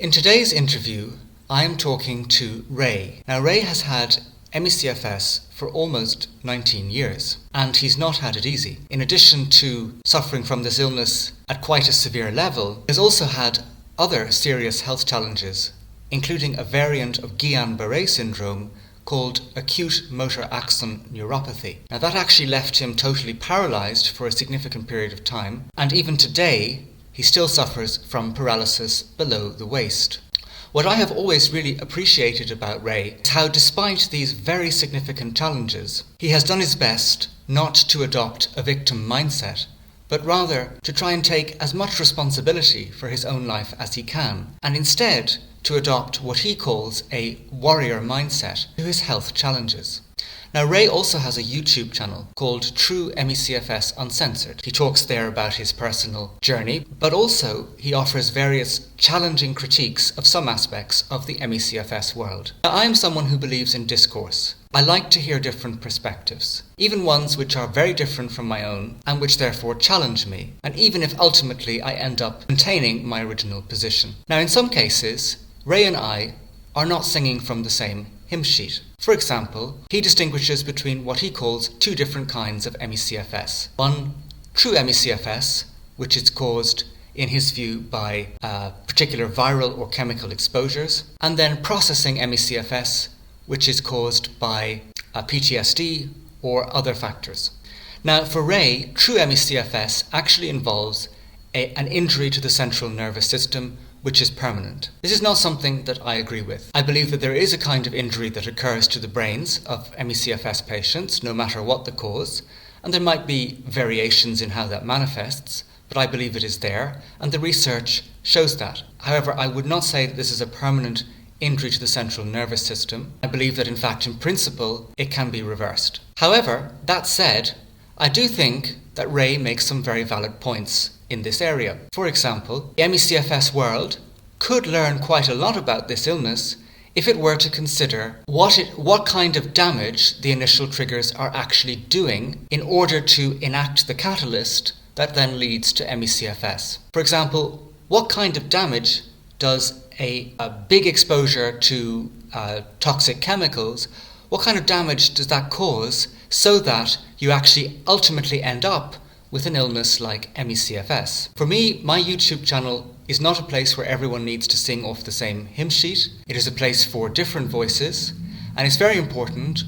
In today's interview, I am talking to Ray. Now, Ray has had ME-CFS for almost 19 years, and he's not had it easy. In addition to suffering from this illness at quite a severe level, he's also had other serious health challenges, including a variant of Guillain-Barré Syndrome called Acute Motor Axon Neuropathy. Now, that actually left him totally paralysed for a significant period of time, and even today, he still suffers from paralysis below the waist. What I have always really appreciated about Ray is how, despite these very significant challenges, he has done his best not to adopt a victim mindset, but rather to try and take as much responsibility for his own life as he can, and instead to adopt what he calls a warrior mindset to his health challenges. Now, Ray also has a YouTube channel called True ME-CFS Uncensored. He talks there about his personal journey, but also he offers various challenging critiques of some aspects of the ME-CFS world. Now, I am someone who believes in discourse. I like to hear different perspectives, even ones which are very different from my own and which therefore challenge me, and even if ultimately I end up maintaining my original position. Now, in some cases, Ray and I are not singing from the same hymn sheet. For example, he distinguishes between what he calls two different kinds of ME-CFS. One, true ME-CFS, which is caused, in his view, by particular viral or chemical exposures, and then processing ME-CFS, which is caused by PTSD or other factors. Now, for Ray, true ME-CFS actually involves an injury to the central nervous system, which is permanent. This is not something that I agree with. I believe that there is a kind of injury that occurs to the brains of ME-CFS patients, no matter what the cause, and there might be variations in how that manifests, but I believe it is there, and the research shows that. However, I would not say that this is a permanent injury to the central nervous system. I believe that, in fact, in principle, it can be reversed. However, that said, I do think that Ray makes some very valid points in this area. For example, the ME-CFS world could learn quite a lot about this illness if it were to consider what kind of damage the initial triggers are actually doing in order to enact the catalyst that then leads to ME-CFS. For example, what kind of damage does a big exposure to toxic chemicals, what kind of damage does that cause so that you actually ultimately end up with an illness like ME-CFS? For me, my YouTube channel is not a place where everyone needs to sing off the same hymn sheet. It is a place for different voices, and it's very important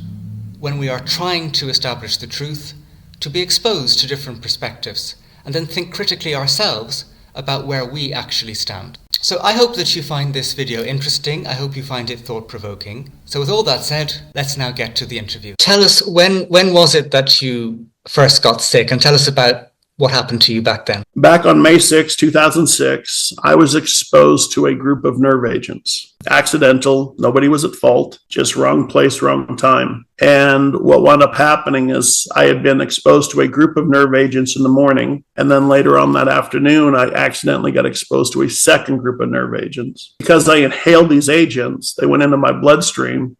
when we are trying to establish the truth to be exposed to different perspectives and then think critically ourselves about where we actually stand. So I hope that you find this video interesting. I hope you find it thought-provoking. So with all that said, let's now get to the interview. Tell us, when was it that you first got sick, and tell us about what happened to you back then. Back on May 6, 2006, I was exposed to a group of nerve agents. Accidental, nobody was at fault, just wrong place, wrong time. And what wound up happening is I had been exposed to a group of nerve agents in the morning, and then later on that afternoon, I accidentally got exposed to a second group of nerve agents. Because I inhaled these agents, they went into my bloodstream,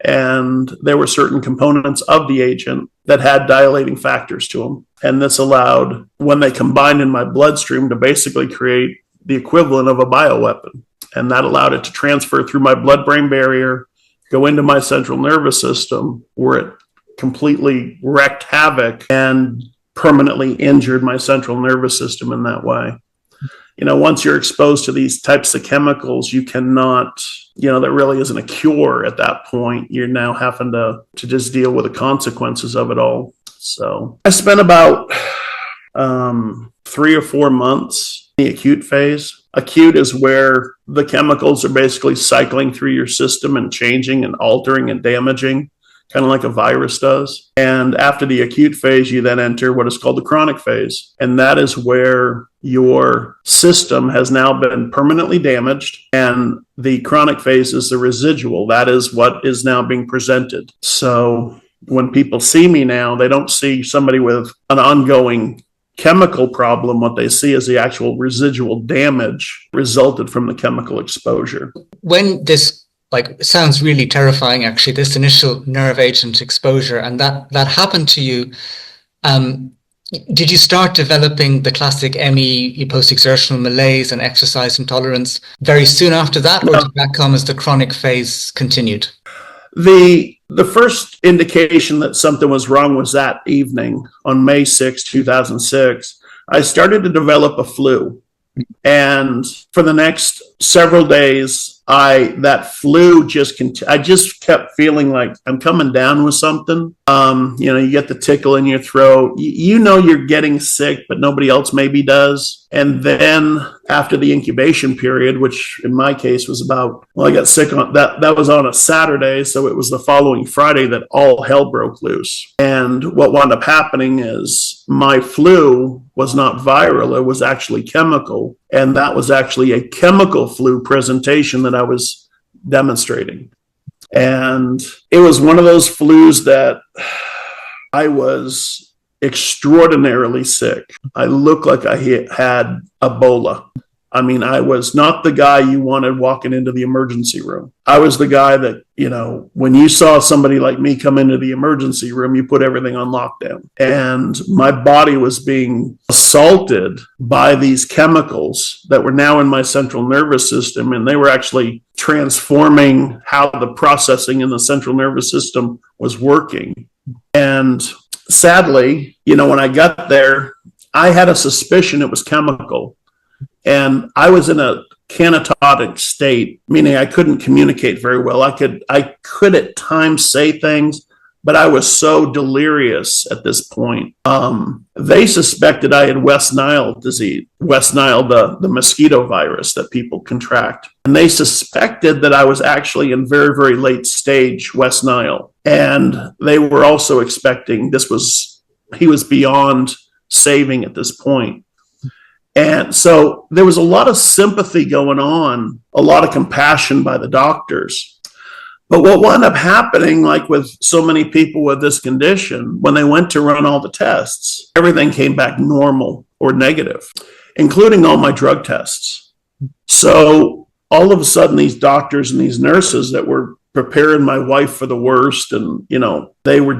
and there were certain components of the agent that had dilating factors to them. And this allowed, when they combined in my bloodstream, to basically create the equivalent of a bioweapon. And that allowed it to transfer through my blood-brain barrier, go into my central nervous system, where it completely wreaked havoc and permanently injured my central nervous system in that way. You know, once you're exposed to these types of chemicals, you cannot, there really isn't a cure at that point. You're now having to just deal with the consequences of it all. So I spent about 3 or 4 months in the acute phase. Acute is where the chemicals are basically cycling through your system and changing and altering and damaging, kind of like a virus does. And after the acute phase, you then enter what is called the chronic phase. And that is where your system has now been permanently damaged. And the chronic phase is the residual. That is what is now being presented. So when people see me now, they don't see somebody with an ongoing chemical problem. What they see is the actual residual damage resulted from the chemical exposure. When this sounds really terrifying, actually, this initial nerve agent exposure, and that happened to you, Did you start developing the classic ME, post-exertional malaise and exercise intolerance very soon after that, or did that come as the chronic phase continued? The first indication that something was wrong was that evening on May 6, 2006. I started to develop a flu. And for the next several days, that flu I just kept feeling like I'm coming down with something. You get the tickle in your throat. You're getting sick, but nobody else maybe does. And then after the incubation period, which in my case was I got sick on that was on a Saturday. So it was the following Friday that all hell broke loose. And what wound up happening is my flu was not viral. It was actually chemical. And that was actually a chemical flu presentation that I was demonstrating. And it was one of those flus that I was extraordinarily sick. I looked like I had Ebola. I mean, I was not the guy you wanted walking into the emergency room. I was the guy that, when you saw somebody like me come into the emergency room, you put everything on lockdown. And my body was being assaulted by these chemicals that were now in my central nervous system. And they were actually transforming how the processing in the central nervous system was working. And sadly, when I got there, I had a suspicion it was chemical. And I was in a canatotic state, meaning I couldn't communicate very well. I could at times say things, but I was so delirious at this point. They suspected I had West Nile disease, West Nile, the mosquito virus that people contract. And they suspected that I was actually in very, very late stage West Nile. And they were also expecting he was beyond saving at this point. And so there was a lot of sympathy going on, a lot of compassion by the doctors. But what wound up happening, like with so many people with this condition, when they went to run all the tests, everything came back normal or negative, including all my drug tests. So all of a sudden, these doctors and these nurses that were preparing my wife for the worst, and, they were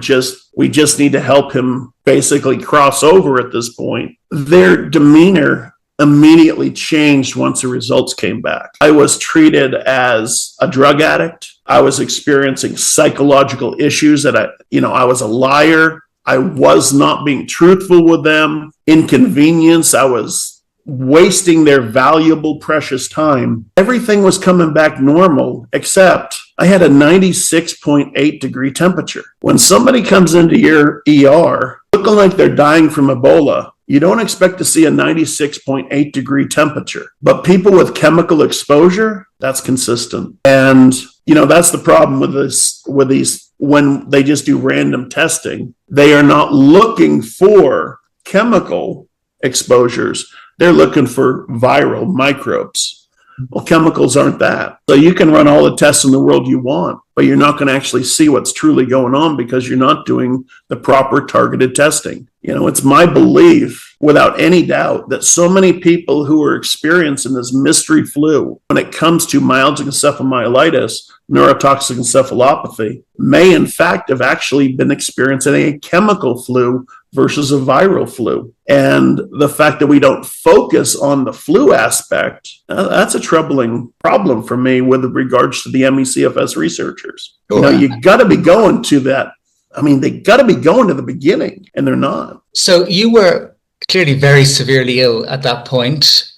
we just need to help him basically cross over at this point. Their demeanor immediately changed once the results came back. I was treated as a drug addict. I was experiencing psychological issues that I was a liar. I was not being truthful with them. Inconvenience. I was wasting their valuable, precious time. Everything was coming back normal, except I had a 96.8 degree temperature. When somebody comes into your ER looking like they're dying from Ebola, you don't expect to see a 96.8 degree temperature. But people with chemical exposure, that's consistent. And, that's the problem with these, when they just do random testing, they are not looking for chemical exposures. They're looking for viral microbes. Well, chemicals aren't that. So you can run all the tests in the world you want, but you're not going to actually see what's truly going on because you're not doing the proper targeted testing. It's my belief, without any doubt, that so many people who are experiencing this mystery flu, when it comes to myalgic encephalomyelitis, neurotoxic encephalopathy, may in fact have actually been experiencing a chemical flu versus a viral flu. And the fact that we don't focus on the flu aspect, that's a troubling problem for me with regards to the ME-CFS researchers. Sure. You got to be going to that. I mean, they got to be going to the beginning, and they're not. So you were clearly very severely ill at that point.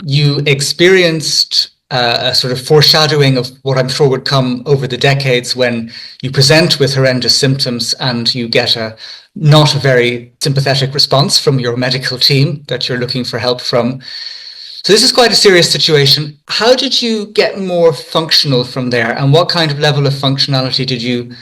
You experienced a sort of foreshadowing of what I'm sure would come over the decades when you present with horrendous symptoms and you get not a very sympathetic response from your medical team that you're looking for help from. So this is quite a serious situation. How did you get more functional from there, and what kind of level of functionality did you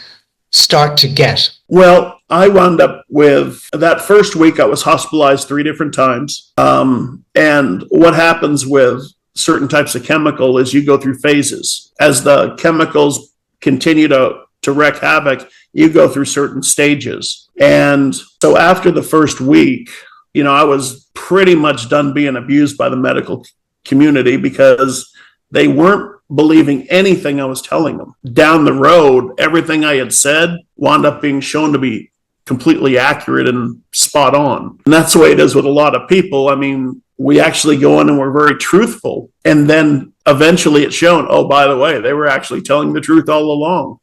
start to get? Well, I wound up with that first week, I was hospitalized 3 different times. And what happens with certain types of chemical is you go through phases. As the chemicals continue to wreak havoc, you go through certain stages. And so after the first week, I was pretty much done being abused by the medical community because they weren't believing anything I was telling them. Down the road, everything I had said wound up being shown to be completely accurate and spot on. And that's the way it is with a lot of people. I mean, we actually go in and we're very truthful. And then eventually it's shown, oh, by the way, they were actually telling the truth all along.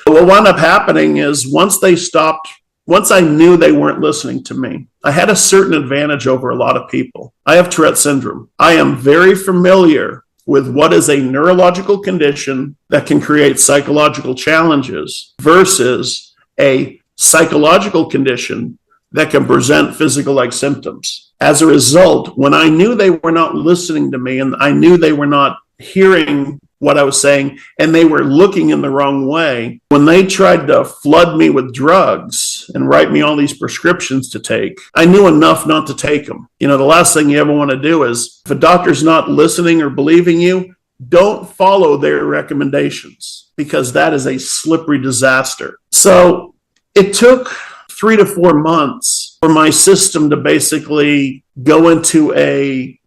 But what wound up happening is once I knew they weren't listening to me, I had a certain advantage over a lot of people. I have Tourette syndrome. I am very familiar with what is a neurological condition that can create psychological challenges versus a psychological condition that can present physical-like symptoms. As a result, when I knew they were not listening to me and I knew they were not hearing what I was saying and they were looking in the wrong way, when they tried to flood me with drugs and write me all these prescriptions to take, I knew enough not to take them. You know, the last thing you ever want to do is, if a doctor's not listening or believing you, don't follow their recommendations, because that is a slippery disaster. So it took 3 to 4 months for my system to basically go into every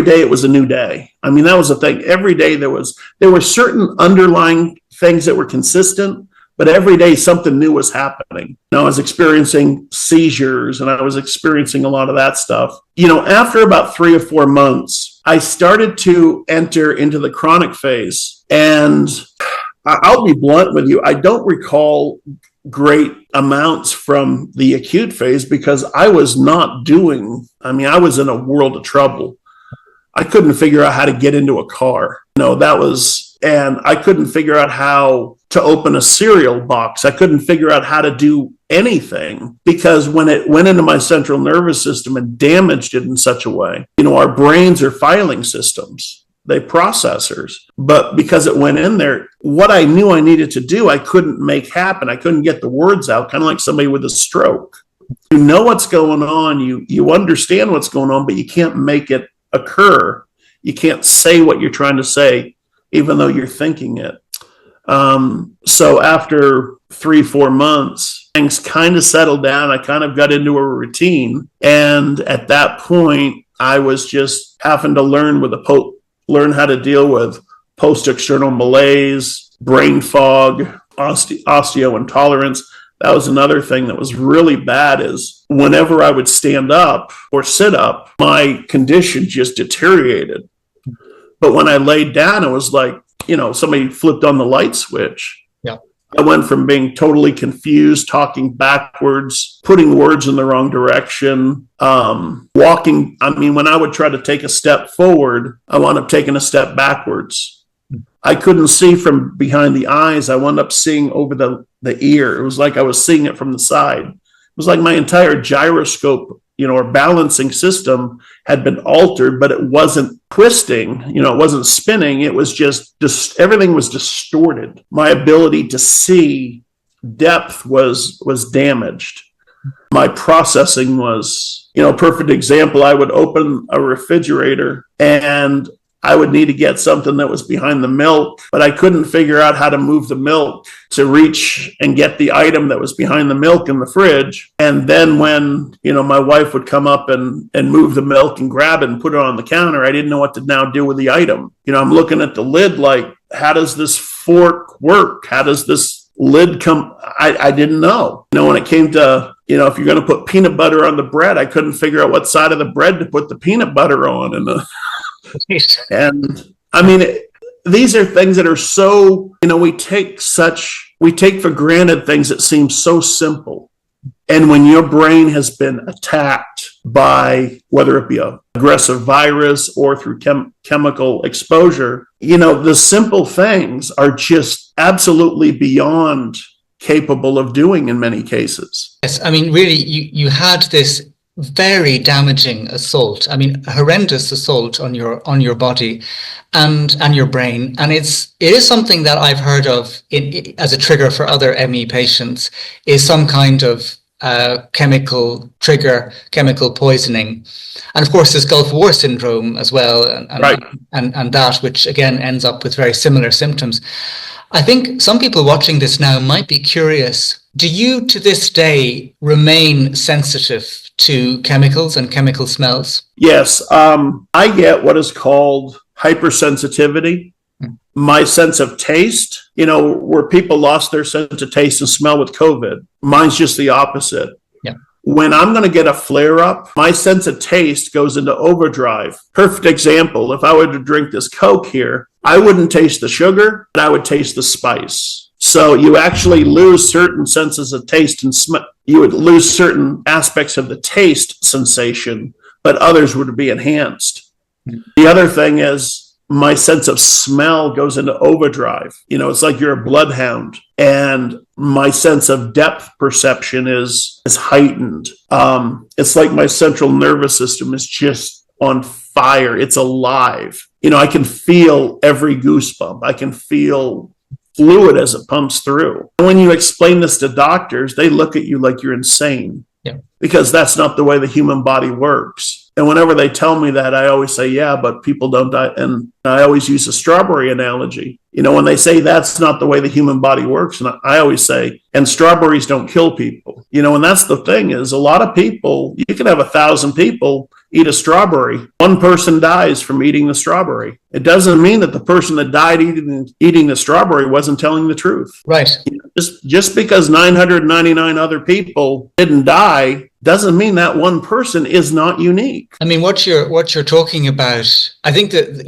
day it was a new day. I mean, that was the thing. Every day there were certain underlying things that were consistent, but every day something new was happening. I was experiencing seizures and I was experiencing a lot of that stuff. After about 3 or 4 months, I started to enter into the chronic phase. And I'll be blunt with you, I don't recall great amounts from the acute phase because I was I was in a world of trouble. I couldn't figure out how to get into a car. And I couldn't figure out how to open a cereal box. I couldn't figure out how to do anything because when it went into my central nervous system and damaged it in such a way, our brains are filing systems. They processors, but because it went in there, what I knew I needed to do, I couldn't make happen. I couldn't get the words out, kind of like somebody with a stroke. You know what's going on, you understand what's going on, but you can't make it occur. You can't say what you're trying to say, even though you're thinking it. So after 3-4 months, things kind of settled down. I kind of got into a routine. And at that point, I was just having to learn how to deal with post-external malaise, brain fog, osteointolerance. That was another thing that was really bad is whenever I would stand up or sit up, my condition just deteriorated. But when I laid down, it was like, somebody flipped on the light switch. Yeah. I went from being totally confused, talking backwards, putting words in the wrong direction, walking. I mean, when I would try to take a step forward, I wound up taking a step backwards. I couldn't see from behind the eyes. I wound up seeing over the ear. It was like I was seeing it from the side. It was like my entire gyroscope, or balancing system had been altered, but it wasn't twisting, it wasn't spinning. It was just everything was distorted. My ability to see depth was damaged. My processing was, perfect example. I would open a refrigerator and I would need to get something that was behind the milk, but I couldn't figure out how to move the milk to reach and get the item that was behind the milk in the fridge. And then when, my wife would come up and move the milk and grab it and put it on the counter, I didn't know what to now do with the item. I'm looking at the lid like, how does this fork work? How does this lid come? I didn't know. When it came to, if you're going to put peanut butter on the bread, I couldn't figure out what side of the bread to put the peanut butter on. And I mean, these are things that are so, we take for granted things that seem so simple. And when your brain has been attacked by, whether it be an aggressive virus or through chemical exposure, the simple things are just absolutely beyond capable of doing in many cases. Yes, I mean, really, you had this very damaging assault. I mean, horrendous assault on your body and your brain. And it is something that I've heard of as a trigger for other ME patients, is some kind of chemical trigger, chemical poisoning. And of course, there's Gulf War syndrome as well, and that, which again ends up with very similar symptoms. I think some people watching this now might be curious. Do you, to this day, remain sensitive to chemicals and chemical smells? Yes. I get what is called hypersensitivity. My sense of taste, where people lost their sense of taste and smell with COVID, mine's just the opposite. Yeah. When I'm going to get a flare up, my sense of taste goes into overdrive. Perfect example. If I were to drink this Coke here, I wouldn't taste the sugar, but I would taste the spice. So you actually lose certain senses of taste and smell. You would lose certain aspects of the taste sensation, but others would be enhanced. The other thing is my sense of smell goes into overdrive. It's like you're a bloodhound, and my sense of depth perception is heightened. It's like my central nervous system is just on fire. It's alive. I can feel every goosebump. I can feel fluid as it pumps through. When you explain this to doctors, they look at you like you're insane. Yeah. Because that's not the way the human body works. And whenever they tell me that, I always say, yeah, but people don't die. And I always use a strawberry analogy. When they say that's not the way the human body works, and I always say, and strawberries don't kill people. And that's the thing is a lot of people, you can have 1,000 people eat a strawberry. One person dies from eating the strawberry. It doesn't mean that the person that died eating the strawberry wasn't telling the truth. Right. Just because 999 other people didn't die doesn't mean that one person is not unique. I mean, what you're talking about, I think that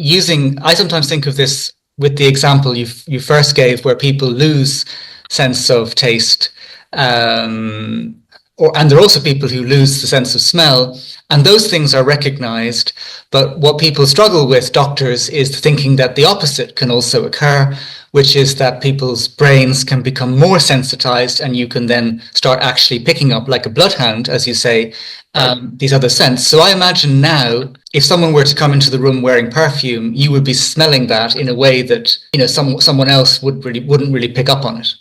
I sometimes think of this with the example you first gave, where people lose sense of taste, and there are also people who lose the sense of smell, and those things are recognized. But what people struggle with, doctors, is thinking that the opposite can also occur, which is that people's brains can become more sensitized, and you can then start actually picking up, like a bloodhound, as you say, these other scents. So I imagine now, if someone were to come into the room wearing perfume, you would be smelling that in a way that someone else wouldn't really pick up on it.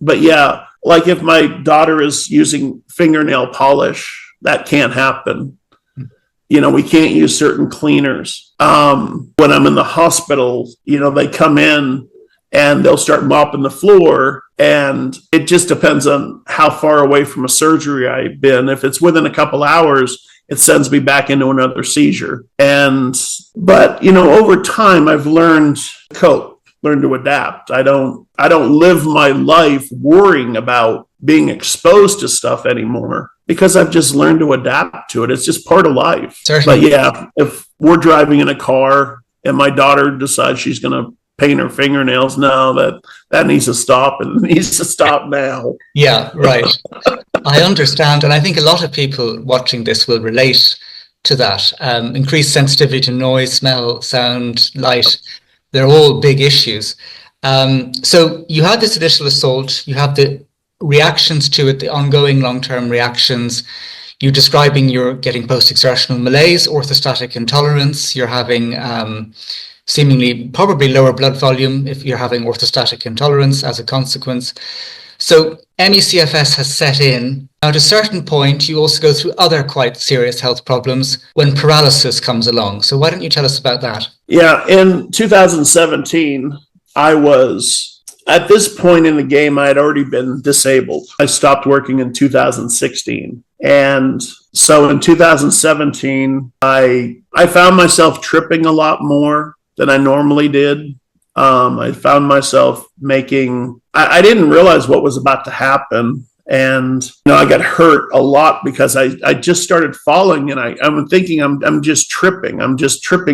But yeah, like if my daughter is using fingernail polish, that can't happen. We can't use certain cleaners. When I'm in the hospital, they come in and they'll start mopping the floor, and it just depends on how far away from a surgery I've been. If it's within a couple hours, it sends me back into another seizure. But over time, I've learned to cope, learned to adapt. I don't live my life worrying about being exposed to stuff anymore, because I've just learned to adapt to it. It's just part of life. Certainly. But yeah, if we're driving in a car and my daughter decides she's going to paint her fingernails, no, that needs to stop, and it needs to stop now. Yeah, right. I understand. And I think a lot of people watching this will relate to that. Increased sensitivity to noise, smell, sound, light. They're all big issues. So you had this initial assault, you have the reactions to it, the ongoing long-term reactions. You're describing you're getting post-exertional malaise, orthostatic intolerance. You're having seemingly probably lower blood volume if you're having orthostatic intolerance as a consequence. So ME-CFS has set in. Now, at a certain point, you also go through other quite serious health problems when paralysis comes along. So why don't you tell us about that? Yeah, in 2017, at this point in the game, I had already been disabled. I stopped working in 2016. And so in 2017, I found myself tripping a lot more than I normally did. I found myself I didn't realize what was about to happen. And I got hurt a lot because I just started falling, and I'm thinking I'm just tripping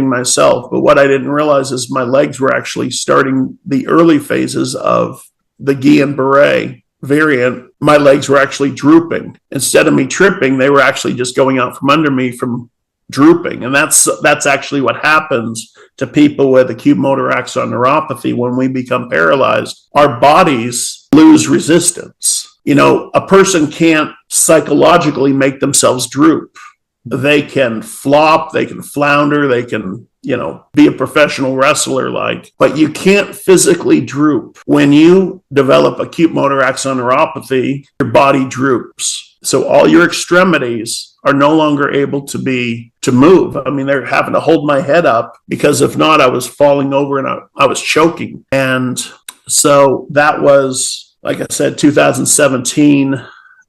myself. But what I didn't realize is my legs were actually starting the early phases of the Guillain-Barré variant. My legs were actually drooping. Instead of me tripping, they were actually just going out from under me from drooping. And that's actually what happens to people with acute motor axon neuropathy. When we become paralyzed, our bodies lose resistance. A person can't psychologically make themselves droop. They can flop, they can flounder, they can, be a professional wrestler but you can't physically droop. When you develop acute motor axon neuropathy, your body droops. So all your extremities are no longer able to move. I mean, they're having to hold my head up, because if not, I was falling over and I was choking. And so that was, like I said, 2017,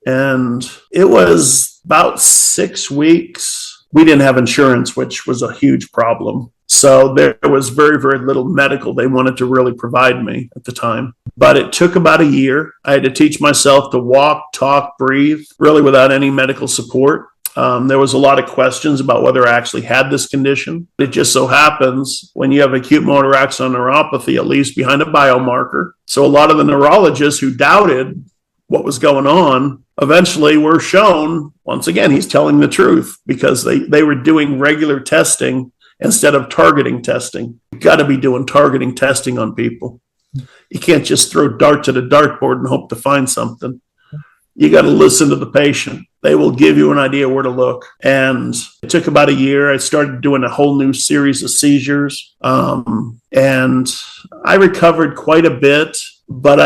and it was about 6 weeks. We didn't have insurance, which was a huge problem. So there was very, very little medical they wanted to really provide me at the time. But it took about a year. I had to teach myself to walk, talk, breathe, really without any medical support. There was a lot of questions about whether I actually had this condition. It just so happens when you have acute motor axon neuropathy, it leaves behind a biomarker. So a lot of the neurologists who doubted what was going on eventually were shown, once again, he's telling the truth, because they were doing regular testing instead of targeting testing. You've got to be doing targeting testing on people. You can't just throw darts at a dartboard and hope to find something. You got to listen to the patient. They will give you an idea where to look. And it took about a year. I started doing a whole new series of seizures. And I recovered quite a bit. But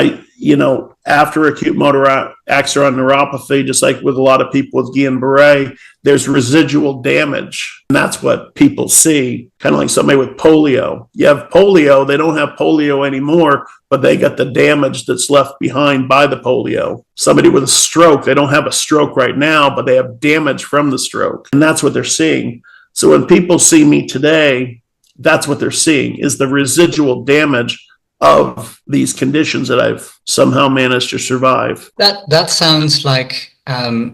after acute motor axon neuropathy, just like with a lot of people with Guillain-Barré, there's residual damage. And that's what people see, kind of like somebody with polio. You have polio, they don't have polio anymore, but they got the damage that's left behind by the polio. Somebody with a stroke, they don't have a stroke right now, but they have damage from the stroke. And that's what they're seeing. So when people see me today, that's what they're seeing, is the residual damage of these conditions that I've somehow managed to survive. That sounds like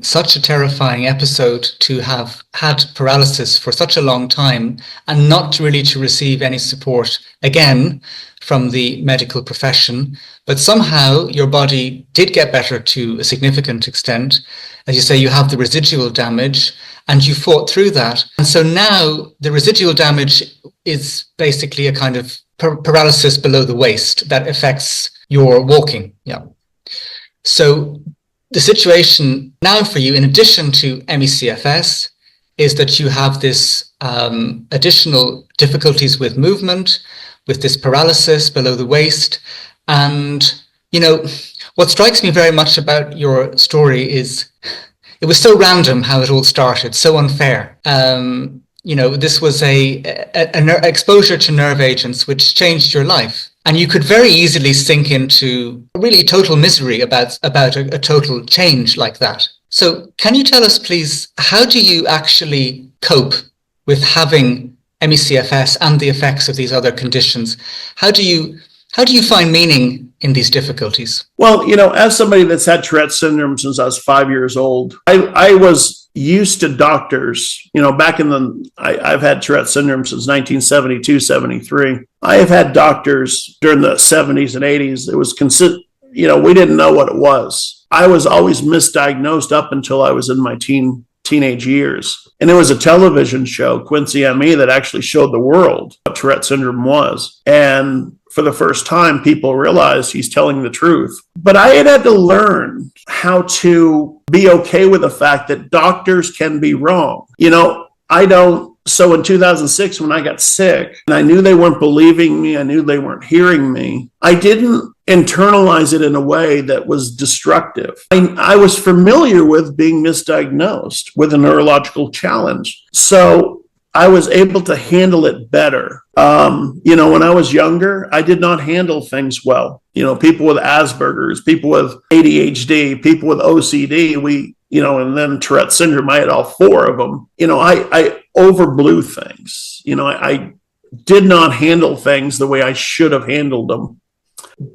such a terrifying episode, to have had paralysis for such a long time and not really to receive any support again from the medical profession. But somehow your body did get better to a significant extent. As you say, you have the residual damage and you fought through that. And so now the residual damage is basically a kind of paralysis below the waist that affects your walking. Yeah. So the situation now for you, in addition to ME-CFS, is that you have this additional difficulties with movement, with this paralysis below the waist. And, what strikes me very much about your story is it was so random how it all started, so unfair. This was an exposure to nerve agents which changed your life. And you could very easily sink into really total misery about a total change like that. So can you tell us, please, how do you actually cope with having ME-CFS and the effects of these other conditions? How do you find meaning in these difficulties? Well, as somebody that's had Tourette syndrome since I was 5 years old, I was used to doctors, I've had Tourette syndrome since 1972, 73. I have had doctors during the 70s and 80s. It was we didn't know what it was. I was always misdiagnosed up until I was in my teenage years. And it was a television show, Quincy ME, that actually showed the world what Tourette syndrome was. And for the first time, people realized he's telling the truth. But I had to learn how to be okay with the fact that doctors can be wrong. So in 2006, when I got sick, and I knew they weren't believing me, I knew they weren't hearing me, I didn't internalize it in a way that was destructive. I was familiar with being misdiagnosed with a neurological challenge. So I was able to handle it better. When I was younger, I did not handle things well. People with Asperger's, people with ADHD, people with OCD, and then Tourette syndrome, I had all four of them. I overblew things. I did not handle things the way I should have handled them.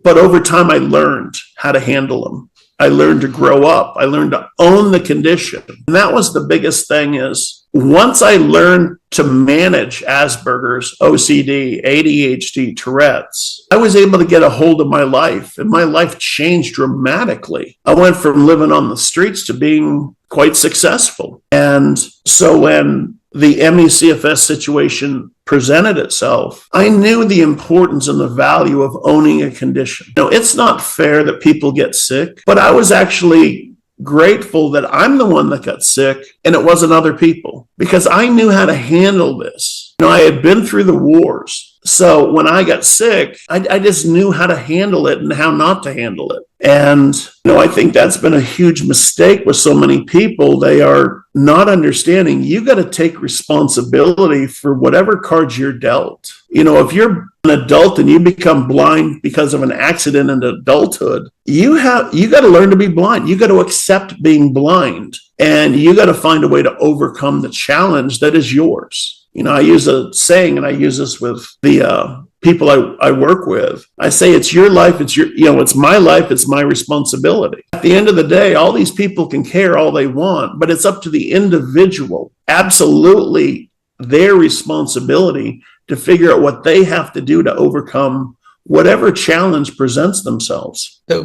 But over time, I learned how to handle them. I learned to grow up. I learned to own the condition. And that was the biggest thing, is once I learned to manage Asperger's, OCD, ADHD, Tourette's, I was able to get a hold of my life, and my life changed dramatically. I went from living on the streets to being quite successful. And so when the ME-CFS situation presented itself, I knew the importance and the value of owning a condition. It's not fair that people get sick, but I was actually grateful that I'm the one that got sick and it wasn't other people, because I knew how to handle this. I had been through the wars. So when I got sick, I just knew how to handle it and how not to handle it. And, I think that's been a huge mistake with so many people. They are not understanding you got to take responsibility for whatever cards you're dealt. If you're an adult and you become blind because of an accident in adulthood, you got to learn to be blind. You got to accept being blind, and you got to find a way to overcome the challenge that is yours. I use a saying, and I use this with the people I work with. I say, it's your life. It's my life. It's my responsibility. At the end of the day, all these people can care all they want, but it's up to the individual, absolutely their responsibility to figure out what they have to do to overcome whatever challenge presents themselves. So,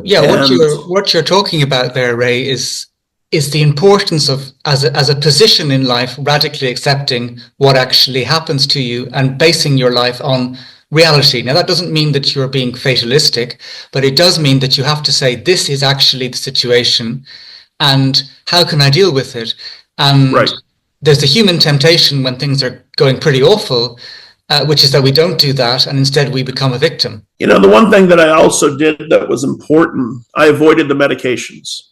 what you're talking about there, Ray, is the importance of, as a position in life, radically accepting what actually happens to you and basing your life on reality. Now, that doesn't mean that you're being fatalistic, but it does mean that you have to say, this is actually the situation, and how can I deal with it? And right. There's a human temptation when things are going pretty awful, which is that we don't do that, and instead we become a victim. The one thing that I also did that was important, I avoided the medications.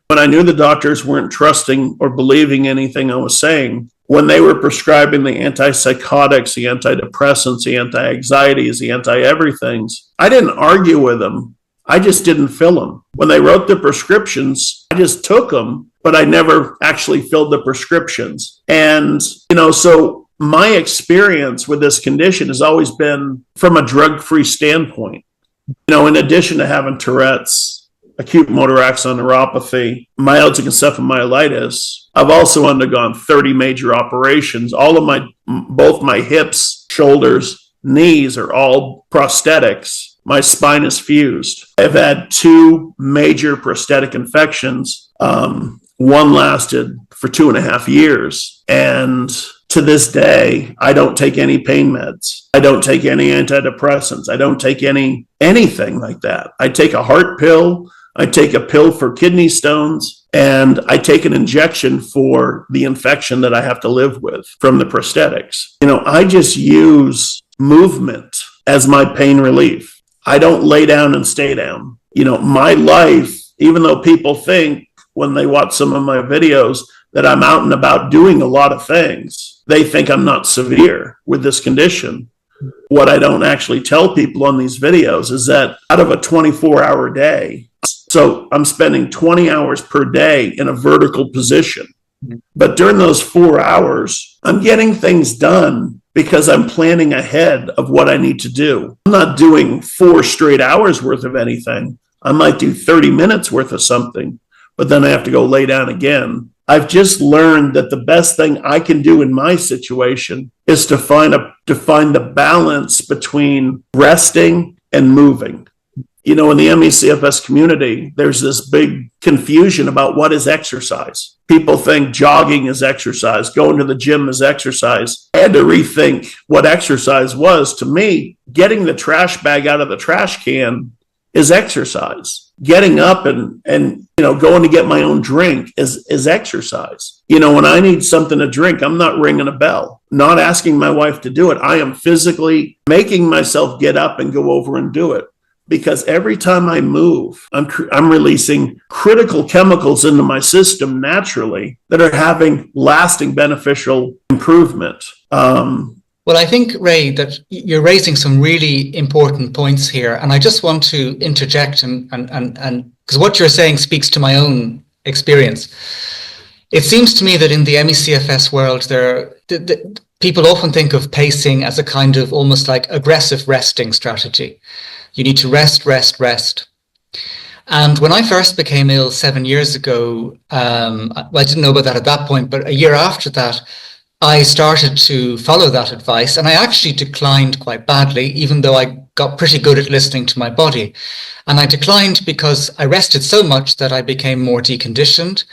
When I knew the doctors weren't trusting or believing anything I was saying, when they were prescribing the antipsychotics, the antidepressants, the anti-anxieties, the anti-everythings, I didn't argue with them. I just didn't fill them. When they wrote the prescriptions, I just took them, but I never actually filled the prescriptions. And, so my experience with this condition has always been from a drug-free standpoint. In addition to having Tourette's, acute motor axon neuropathy, myalgic encephalomyelitis, I've also undergone 30 major operations. Both my hips, shoulders, knees are all prosthetics. My spine is fused. I've had 2 major prosthetic infections. One lasted for 2.5 years. And to this day, I don't take any pain meds. I don't take any antidepressants. I don't take anything like that. I take a heart pill. I take a pill for kidney stones, and I take an injection for the infection that I have to live with from the prosthetics. I just use movement as my pain relief. I don't lay down and stay down. My life, even though people think when they watch some of my videos that I'm out and about doing a lot of things, they think I'm not severe with this condition. What I don't actually tell people on these videos is that out of a 24-hour day, so I'm spending 20 hours per day in a vertical position. But during those 4 hours, I'm getting things done because I'm planning ahead of what I need to do. I'm not doing 4 straight hours worth of anything. I might do 30 minutes worth of something, but then I have to go lay down again. I've just learned that the best thing I can do in my situation is to find the balance between resting and moving. In the ME-CFS community, there's this big confusion about what is exercise. People think jogging is exercise, going to the gym is exercise. I had to rethink what exercise was. To me, getting the trash bag out of the trash can is exercise. Getting up and going to get my own drink is exercise. When I need something to drink, I'm not ringing a bell, not asking my wife to do it. I am physically making myself get up and go over and do it. Because every time I move, I'm releasing critical chemicals into my system naturally that are having lasting beneficial improvement. Well, I think, Ray, that you're raising some really important points here. And I just want to interject and because what you're saying speaks to my own experience. It seems to me that in the ME-CFS world, people often think of pacing as a kind of almost like aggressive resting strategy. You need to rest. And when I first became ill 7 years ago, I didn't know about that at that point, but a year after that, I started to follow that advice, and I actually declined quite badly, even though I got pretty good at listening to my body. And I declined because I rested so much that I became more deconditioned.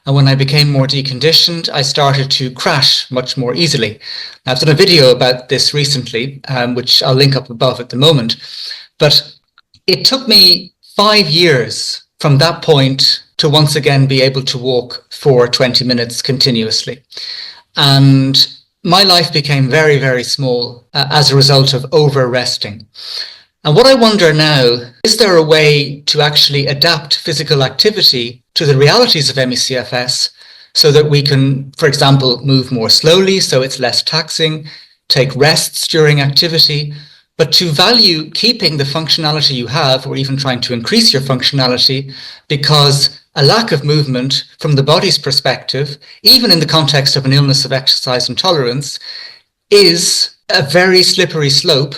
And when I became more deconditioned, I started to crash much more easily. Now, I've done a video about this recently, which I'll link up above at the moment. But it took me 5 years from that point to once again be able to walk for 20 minutes continuously. And my life became very, very small as a result of over-resting. And what I wonder now, is there a way to actually adapt physical activity to the realities of ME-CFS so that we can, for example, move more slowly so it's less taxing, take rests during activity, but to value keeping the functionality you have or even trying to increase your functionality, because a lack of movement from the body's perspective, even in the context of an illness of exercise intolerance, is a very slippery slope,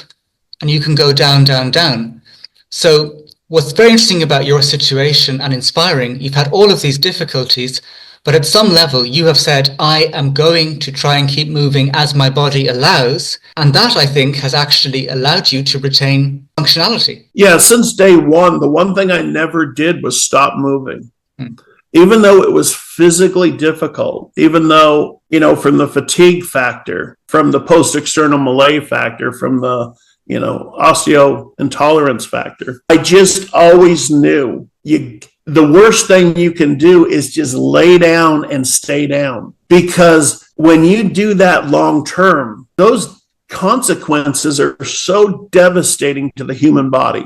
and you can go down, down, down. So what's very interesting about your situation and inspiring, you've had all of these difficulties, but at some level you have said, I am going to try and keep moving as my body allows. And that, I think, has actually allowed you to retain functionality. Yeah, since day one, the one thing I never did was stop moving. Even though it was physically difficult, even though, from the fatigue factor, from the post-external malaise factor, from the, osteointolerance factor, I just always knew the worst thing you can do is just lay down and stay down. Because when you do that long term, those consequences are so devastating to the human body.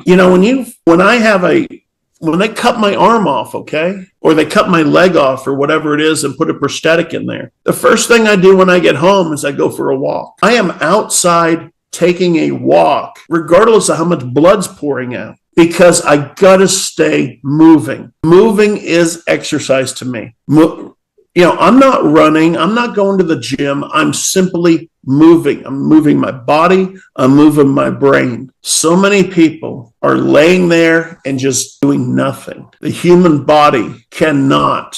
When they cut my arm off, okay, or they cut my leg off or whatever it is and put a prosthetic in there, the first thing I do when I get home is I go for a walk. I am outside taking a walk, regardless of how much blood's pouring out, because I gotta stay moving. Moving is exercise to me. I'm not running. I'm not going to the gym. I'm simply moving. I'm moving my body. I'm moving my brain. So many people are laying there and just doing nothing. The human body cannot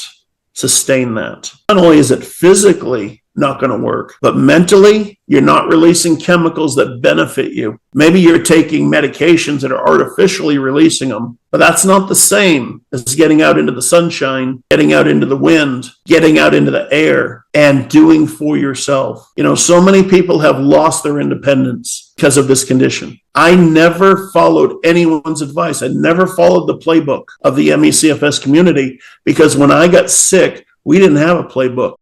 sustain that. Not only is it physically not going to work, but mentally, you're not releasing chemicals that benefit you. Maybe you're taking medications that are artificially releasing them, but that's not the same as getting out into the sunshine, getting out into the wind, getting out into the air, and doing for yourself. So many people have lost their independence because of this condition. I never followed anyone's advice. I never followed the playbook of the ME-CFS community, because when I got sick, we didn't have a playbook.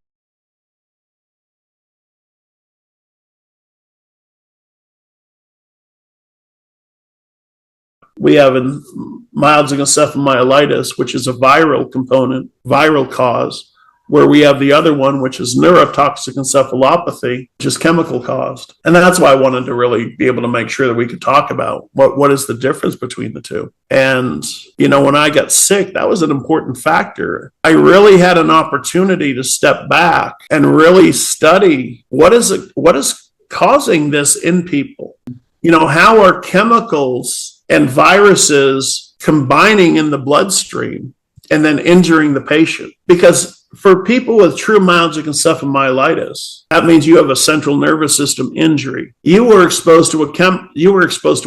We have Myalgic Encephalomyelitis, which is a viral component, viral cause, where we have the other one, which is neurotoxic encephalopathy, which is chemical caused. And that's why I wanted to really be able to make sure that we could talk about what is the difference between the two. And, when I got sick, that was an important factor. I really had an opportunity to step back and really study what is causing this in people. How are chemicals and viruses combining in the bloodstream and then injuring the patient? Because for people with true myalgic encephalomyelitis, that means you have a central nervous system injury. You were exposed to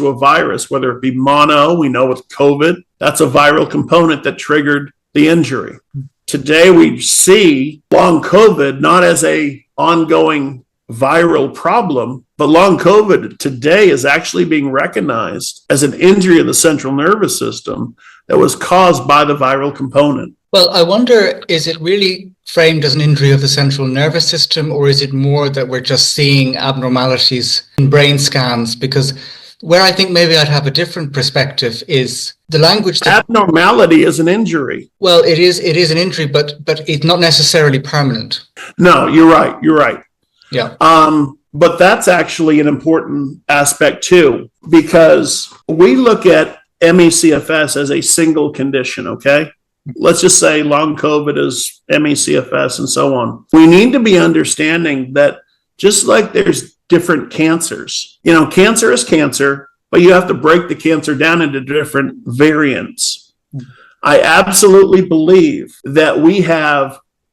a virus, whether it be mono, we know with COVID, that's a viral component that triggered the injury. Today we see long COVID not as a ongoing viral problem, but long COVID today is actually being recognized as an injury of the central nervous system that was caused by the viral component. Well, I wonder, is it really framed as an injury of the central nervous system, or is it more that we're just seeing abnormalities in brain scans? Because where I think maybe I'd have a different perspective is the language. Abnormality is an injury. Well, it is an injury, but it's not necessarily permanent. No, you're right. Yeah. But that's actually an important aspect too, because we look at ME-CFS as a single condition, okay? Let's just say long COVID is ME-CFS and so on. We need to be understanding that just like there's different cancers, cancer is cancer, but you have to break the cancer down into different variants. I absolutely believe that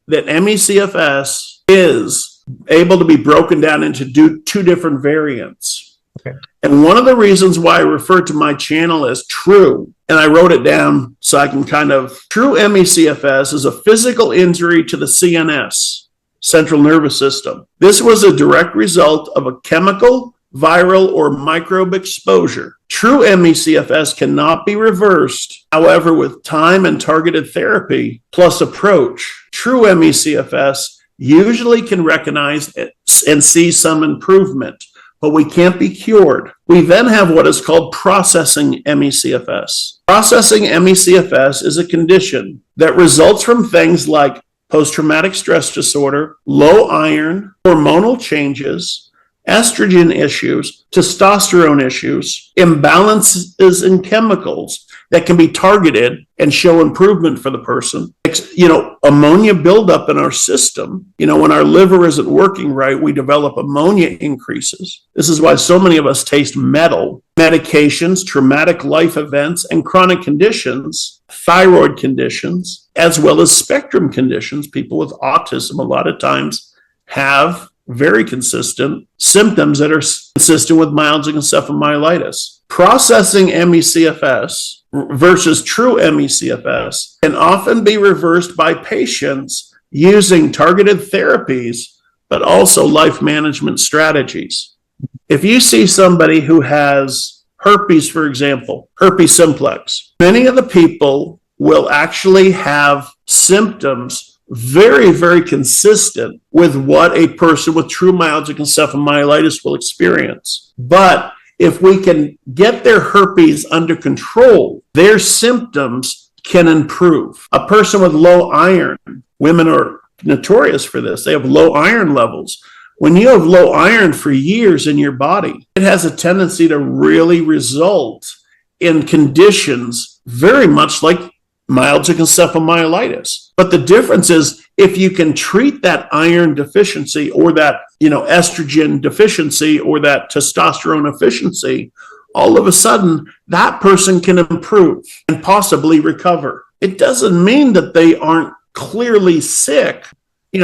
that ME-CFS is able to be broken down into two different variants. Okay. And one of the reasons why I refer to my channel as true, and I wrote it down so I can true ME-CFS is a physical injury to the CNS, central nervous system. This was a direct result of a chemical, viral, or microbe exposure. True ME-CFS cannot be reversed. However, with time and targeted therapy plus approach, true ME-CFS usually can recognize and see some improvement, but we can't be cured. We then have what is called processing ME-CFS. Processing ME-CFS is a condition that results from things like post-traumatic stress disorder, low iron, hormonal changes, estrogen issues, testosterone issues, imbalances in chemicals that can be targeted and show improvement for the person. Ammonia buildup in our system. When our liver isn't working right, we develop ammonia increases. This is why so many of us taste metal. Medications, traumatic life events, and chronic conditions, thyroid conditions, as well as spectrum conditions. People with autism a lot of times have very consistent symptoms that are consistent with myalgic encephalomyelitis. Processing ME-CFS versus true ME-CFS can often be reversed by patients using targeted therapies, but also life management strategies. If you see somebody who has herpes, for example, herpes simplex, many of the people will actually have symptoms very, very consistent with what a person with true myalgic encephalomyelitis will experience. But if we can get their herpes under control, their symptoms can improve. A person with low iron, women are notorious for this. They have low iron levels. When you have low iron for years in your body, it has a tendency to really result in conditions very much like myalgic encephalomyelitis. But the difference is if you can treat that iron deficiency or that, estrogen deficiency or that testosterone deficiency, all of a sudden that person can improve and possibly recover. It doesn't mean that they aren't clearly sick.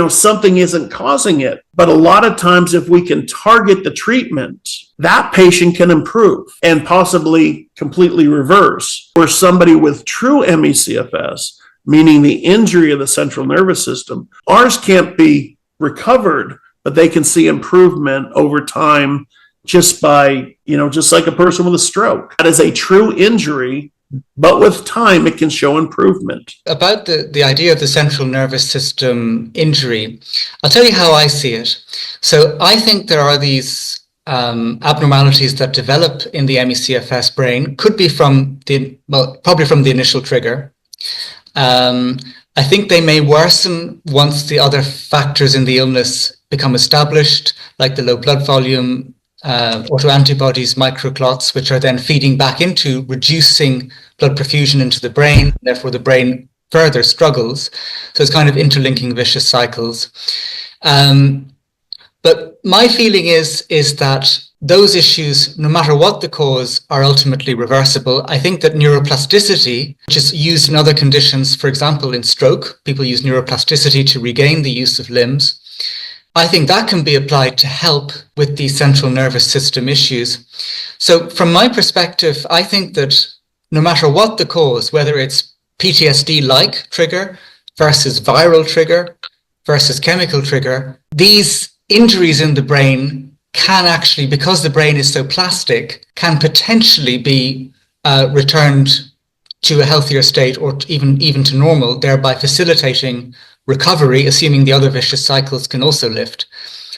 Something isn't causing it. But a lot of times if we can target the treatment, that patient can improve and possibly completely reverse. Or somebody with true ME-CFS, meaning the injury of the central nervous system, ours can't be recovered, but they can see improvement over time just by, just like a person with a stroke. That is a true injury, but with time, it can show improvement. About the idea of the central nervous system injury, I'll tell you how I see it. So I think there are these abnormalities that develop in the ME-CFS brain, could be probably from the initial trigger. I think they may worsen once the other factors in the illness become established, like the low blood volume, autoantibodies, microclots, which are then feeding back into reducing blood perfusion into the brain. Therefore, the brain further struggles. So it's kind of interlinking vicious cycles. But my feeling is that those issues, no matter what the cause, are ultimately reversible. I think that neuroplasticity, which is used in other conditions, for example, in stroke, people use neuroplasticity to regain the use of limbs. I think that can be applied to help with these central nervous system issues. So from my perspective, I think that no matter what the cause, whether it's PTSD-like trigger versus viral trigger versus chemical trigger, these injuries in the brain can actually, because the brain is so plastic, can potentially be returned to a healthier state or even to normal, thereby facilitating recovery, assuming the other vicious cycles can also lift.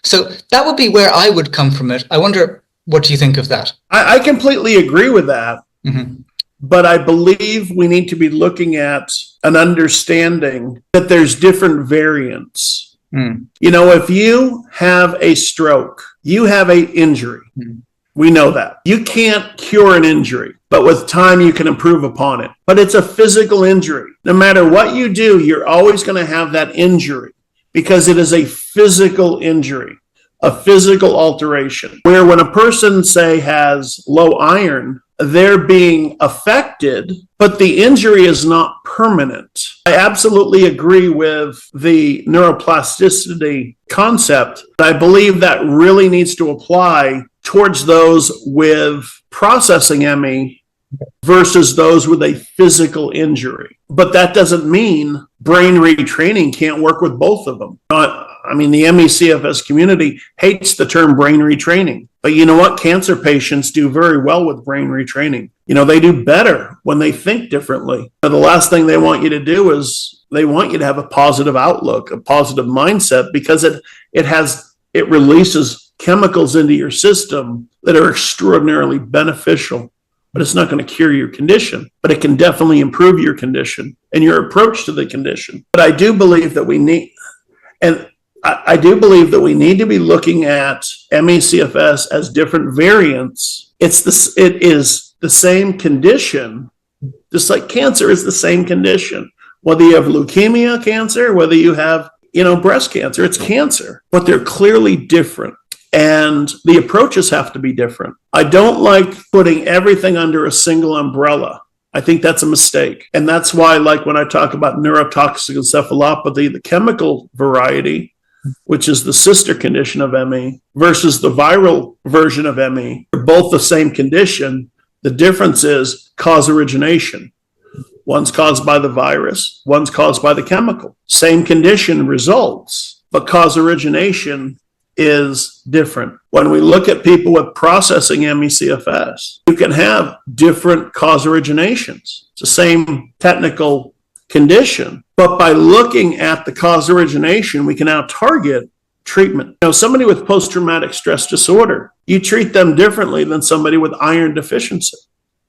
So that would be where I would come from it. I wonder, what do you think of that? I completely agree with that. Mm-hmm. But I believe we need to be looking at an understanding that there's different variants. Mm. If you have a stroke, you have an injury. Mm. We know that. You can't cure an injury, but with time you can improve upon it. But it's a physical injury. No matter what you do, you're always going to have that injury because it is a physical injury, a physical alteration. Where when a person, say, has low iron, they're being affected, but the injury is not permanent. I absolutely agree with the neuroplasticity concept. I believe that really needs to apply towards those with processing ME versus those with a physical injury. But that doesn't mean brain retraining can't work with both of them. The ME-CFS community hates the term brain retraining. But you know what? Cancer patients do very well with brain retraining. They do better when they think differently. The last thing they want you to do is they want you to have a positive outlook, a positive mindset, because it releases chemicals into your system that are extraordinarily beneficial. But it's not going to cure your condition, but it can definitely improve your condition and your approach to the condition. But I do believe that we need, and I do believe that we need to be looking at ME-CFS as different variants. It is the same condition, just like cancer is the same condition. Whether you have leukemia cancer, whether you have, breast cancer, it's cancer, but they're clearly different. And the approaches have to be different. I don't like putting everything under a single umbrella. I think that's a mistake. And that's why, like when I talk about neurotoxic encephalopathy, the chemical variety, which is the sister condition of ME, versus the viral version of ME, they're both the same condition. The difference is cause origination. One's caused by the virus, one's caused by the chemical. Same condition results, but cause origination is different. When we look at people with processing ME-CFS, you can have different cause originations. It's the same technical condition, but by looking at the cause origination, we can now target treatment. Somebody with post-traumatic stress disorder, you treat them differently than somebody with iron deficiency.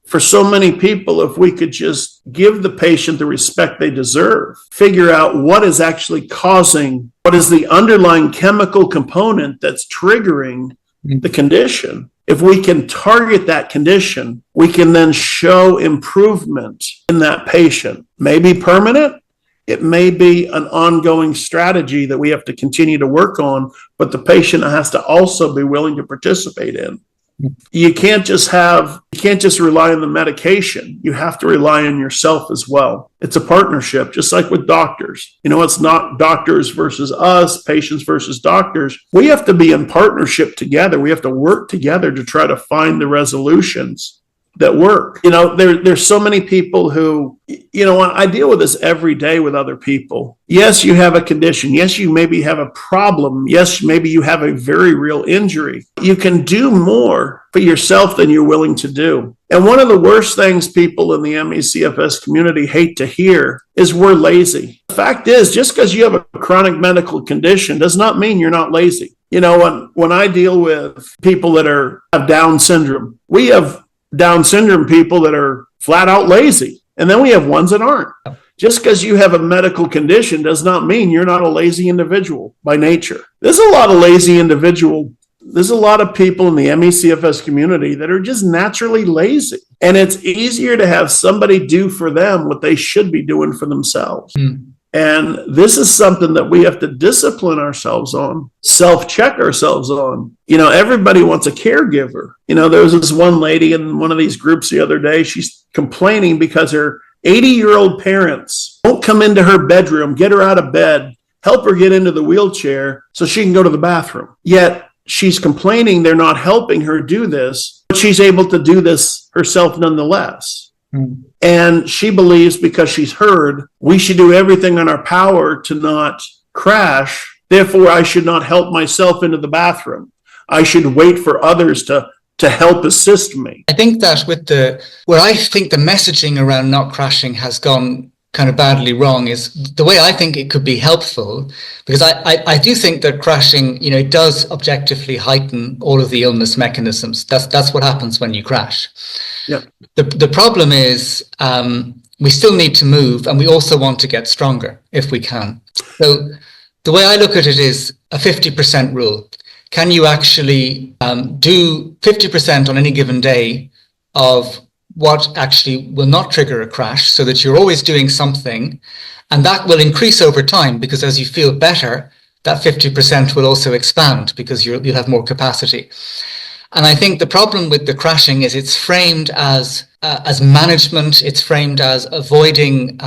For so many people, if we could just give the patient the respect they deserve, figure out what is actually causing, what is the underlying chemical component that's triggering the condition. If we can target that condition, we can then show improvement in that patient. Maybe permanent, it may be an ongoing strategy that we have to continue to work on, but the patient has to also be willing to participate in. You can't just rely on the medication. You have to rely on yourself as well. It's a partnership, just like with doctors. It's not doctors versus us, patients versus doctors. We have to be in partnership together. We have to work together to try to find the resolutions that work. There's so many people who, I deal with this every day with other people. Yes, you have a condition. Yes, you maybe have a problem. Yes, maybe you have a very real injury. You can do more for yourself than you're willing to do. And one of the worst things people in the ME-CFS community hate to hear is we're lazy. The fact is, just because you have a chronic medical condition does not mean you're not lazy. When I deal with people that have Down syndrome, we have Down syndrome people that are flat out lazy. And then we have ones that aren't. Just because you have a medical condition does not mean you're not a lazy individual by nature. There's a lot of lazy individual. There's a lot of people in the ME-CFS community that are just naturally lazy. And it's easier to have somebody do for them what they should be doing for themselves. And this is something that we have to discipline ourselves on, self-check ourselves on. Everybody wants a caregiver. There was this one lady in one of these groups the other day. She's complaining because her 80-year-old parents won't come into her bedroom, get her out of bed, help her get into the wheelchair so she can go to the bathroom. Yet she's complaining they're not helping her do this, but she's able to do this herself nonetheless. And she believes because she's heard, we should do everything in our power to not crash. Therefore, I should not help myself into the bathroom. I should wait for others to help assist me. I think that where I think the messaging around not crashing has gone kind of badly wrong is the way I think it could be helpful, because I do think that crashing, it does objectively heighten all of the illness mechanisms. That's what happens when you crash. Yeah. The problem is we still need to move, and we also want to get stronger if we can. So the way I look at it is a 50% rule. Can you actually do 50% on any given day of what actually will not trigger a crash, so that you're always doing something, and that will increase over time, because as you feel better, that 50% will also expand because you'll have more capacity. And I think the problem with the crashing is it's framed as management. It's framed as avoiding.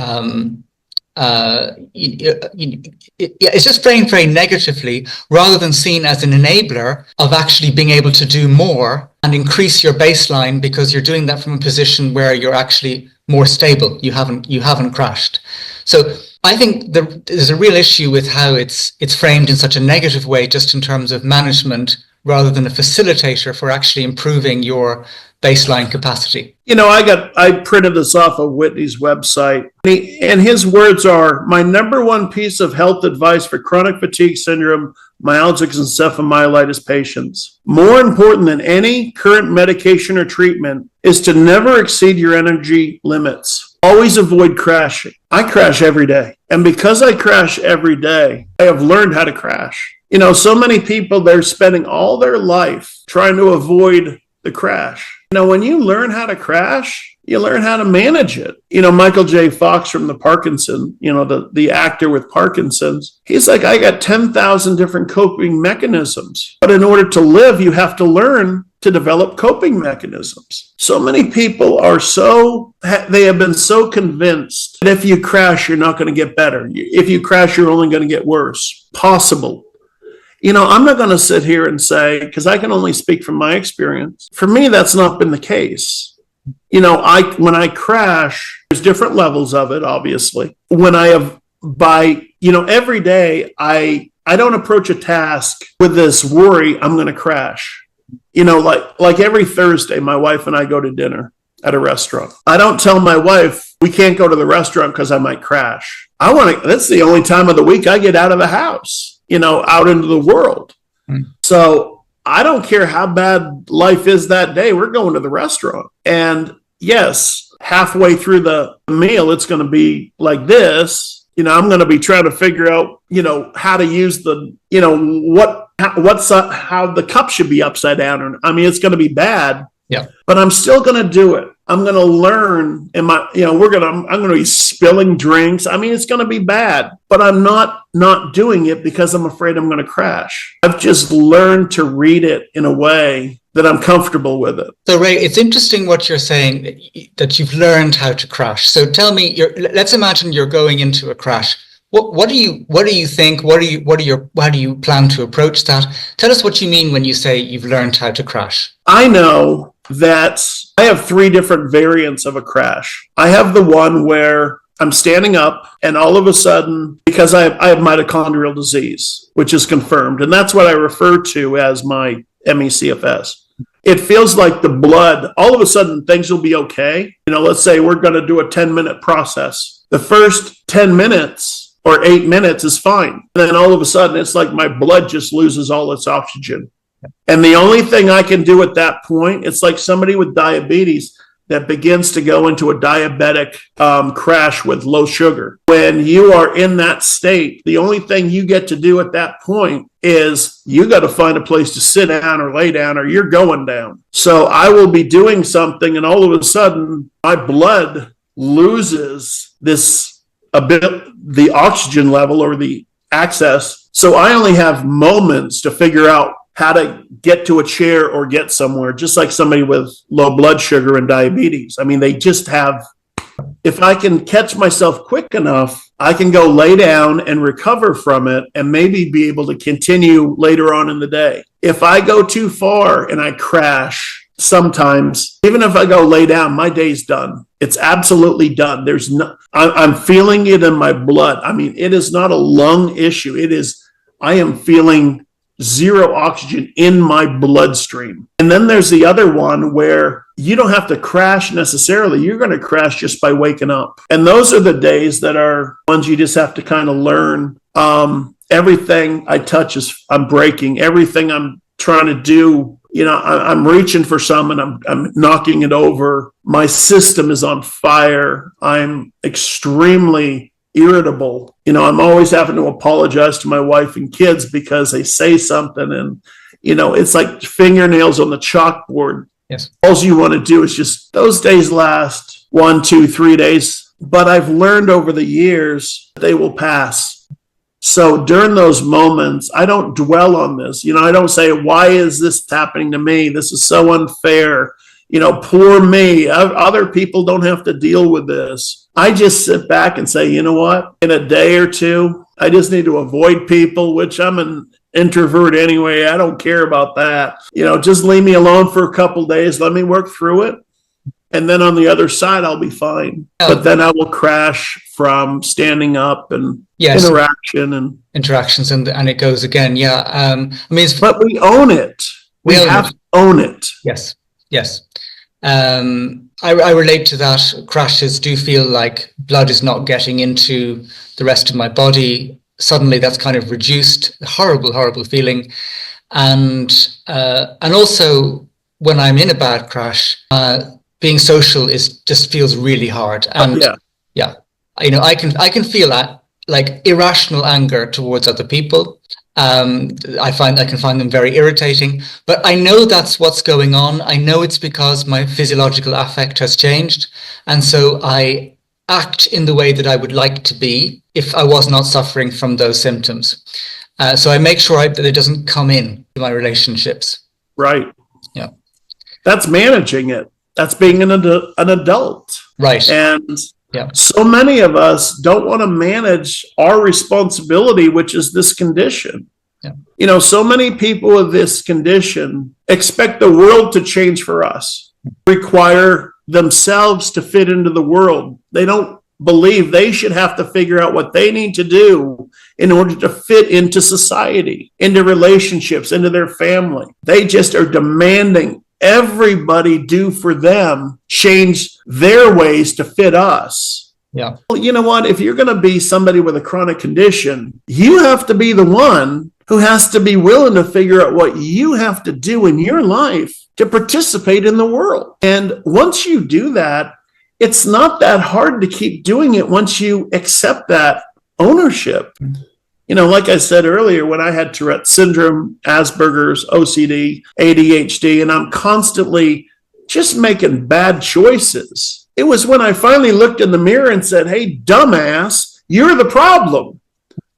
It's just framed very negatively, rather than seen as an enabler of actually being able to do more and increase your baseline, because you're doing that from a position where you're actually more stable. You haven't crashed. So I think there's a real issue with how it's framed in such a negative way, just in terms of management, rather than a facilitator for actually improving your baseline capacity. I printed this off of Whitney's website, and his words are, my number one piece of health advice for chronic fatigue syndrome, myalgic encephalomyelitis patients, more important than any current medication or treatment, is to never exceed your energy limits. Always avoid crashing. I crash every day. And because I crash every day, I have learned how to crash. So many people, they're spending all their life trying to avoid the crash. When you learn how to crash, you learn how to manage it. Michael J. Fox from the Parkinson, the actor with Parkinson's, he's like, I got 10,000 different coping mechanisms. But in order to live, you have to learn to develop coping mechanisms. So many people they have been so convinced that if you crash, you're not going to get better. If you crash, you're only going to get worse. Possible. I'm not going to sit here and say, because I can only speak from my experience. For me, that's not been the case. When I crash, there's different levels of it, obviously. Every day, I don't approach a task with this worry, I'm going to crash. Like every Thursday, my wife and I go to dinner at a restaurant. I don't tell my wife, we can't go to the restaurant because I might crash. That's the only time of the week I get out of the house. Out into the world. So I don't care how bad life is that day. We're going to the restaurant. And yes, halfway through the meal, it's going to be like this. I'm going to be trying to figure out, how to use how the cup should be upside down. It's going to be bad. Yeah. But I'm still going to do it. I'm going to learn. I'm going to be spilling drinks. It's going to be bad, but I'm not doing it because I'm afraid I'm going to crash. I've just learned to read it in a way that I'm comfortable with it. So Ray, it's interesting what you're saying, that you've learned how to crash. So tell me, let's imagine you're going into a crash. What do you think? How do you plan to approach that? Tell us what you mean when you say you've learned how to crash. I know that I have 3 different variants of a crash. I have the one where I'm standing up and all of a sudden, because I have mitochondrial disease, which is confirmed, and that's what I refer to as my ME-CFS. It feels like the blood, all of a sudden things will be okay. Let's say we're going to do a 10-minute process. The first 10 minutes or 8 minutes is fine. And then all of a sudden it's like my blood just loses all its oxygen. And the only thing I can do at that point, it's like somebody with diabetes that begins to go into a diabetic crash with low sugar. When you are in that state, the only thing you get to do at that point is you got to find a place to sit down or lay down or you're going down. So I will be doing something and all of a sudden my blood loses the oxygen level or the access. So I only have moments to figure out how to get to a chair or get somewhere, just like somebody with low blood sugar and diabetes. They just have, if I can catch myself quick enough, I can go lay down and recover from it and maybe be able to continue later on in the day. If I go too far and I crash, sometimes, even if I go lay down, my day's done. It's absolutely done. I'm feeling it in my blood. It is not a lung issue. I am feeling zero oxygen in my bloodstream. And then there's the other one where you don't have to crash necessarily. You're going to crash just by waking up. And those are the days that are ones you just have to kind of learn. Everything I touch I'm breaking. Everything I'm trying to do, I'm reaching for some and I'm knocking it over. My system is on fire. I'm extremely irritable. I'm always having to apologize to my wife and kids because they say something and, it's like fingernails on the chalkboard. Yes. All you want to do is just, those days last 1, 2, 3 days, but I've learned over the years they will pass. So during those moments, I don't dwell on this. I don't say, why is this happening to me? This is so unfair. Poor me. Other people don't have to deal with this. I just sit back and say, you know what? In a day or two, I just need to avoid people, which I'm an introvert anyway. I don't care about that. Just leave me alone for a couple days. Let me work through it. And then on the other side, I'll be fine. But then I will crash from standing up and interactions and it goes again. Yeah. But we own it. We have to own it. Yes. I relate to that. Crashes do feel like blood is not getting into the rest of my body. Suddenly that's kind of reduced. Horrible feeling. And also when I'm in a bad crash, being social just feels really hard. And I can feel that, like, irrational anger towards other people. I can find them very irritating, but I know that's what's going on. I know it's because my physiological affect has changed, and so I act in the way that I would like to be if I was not suffering from those symptoms. So I make sure that it doesn't come in to my relationships. Right. Yeah. That's managing it. That's being an adult. Right. And so many of us don't want to manage our responsibility, which is this condition. Yeah. So many people with this condition expect the world to change for us, require themselves to fit into the world. They don't believe they should have to figure out what they need to do in order to fit into society, into relationships, into their family. They just are demanding everybody do for them, change their ways to fit us. Yeah. Well, you know what? If you're going to be somebody with a chronic condition, you have to be the one who has to be willing to figure out what you have to do in your life to participate in the world. And once you do that, it's not that hard to keep doing it once you accept that ownership. Like I said earlier, when I had Tourette syndrome, Asperger's, OCD, ADHD, and I'm constantly just making bad choices, it was when I finally looked in the mirror and said, hey, dumbass, you're the problem.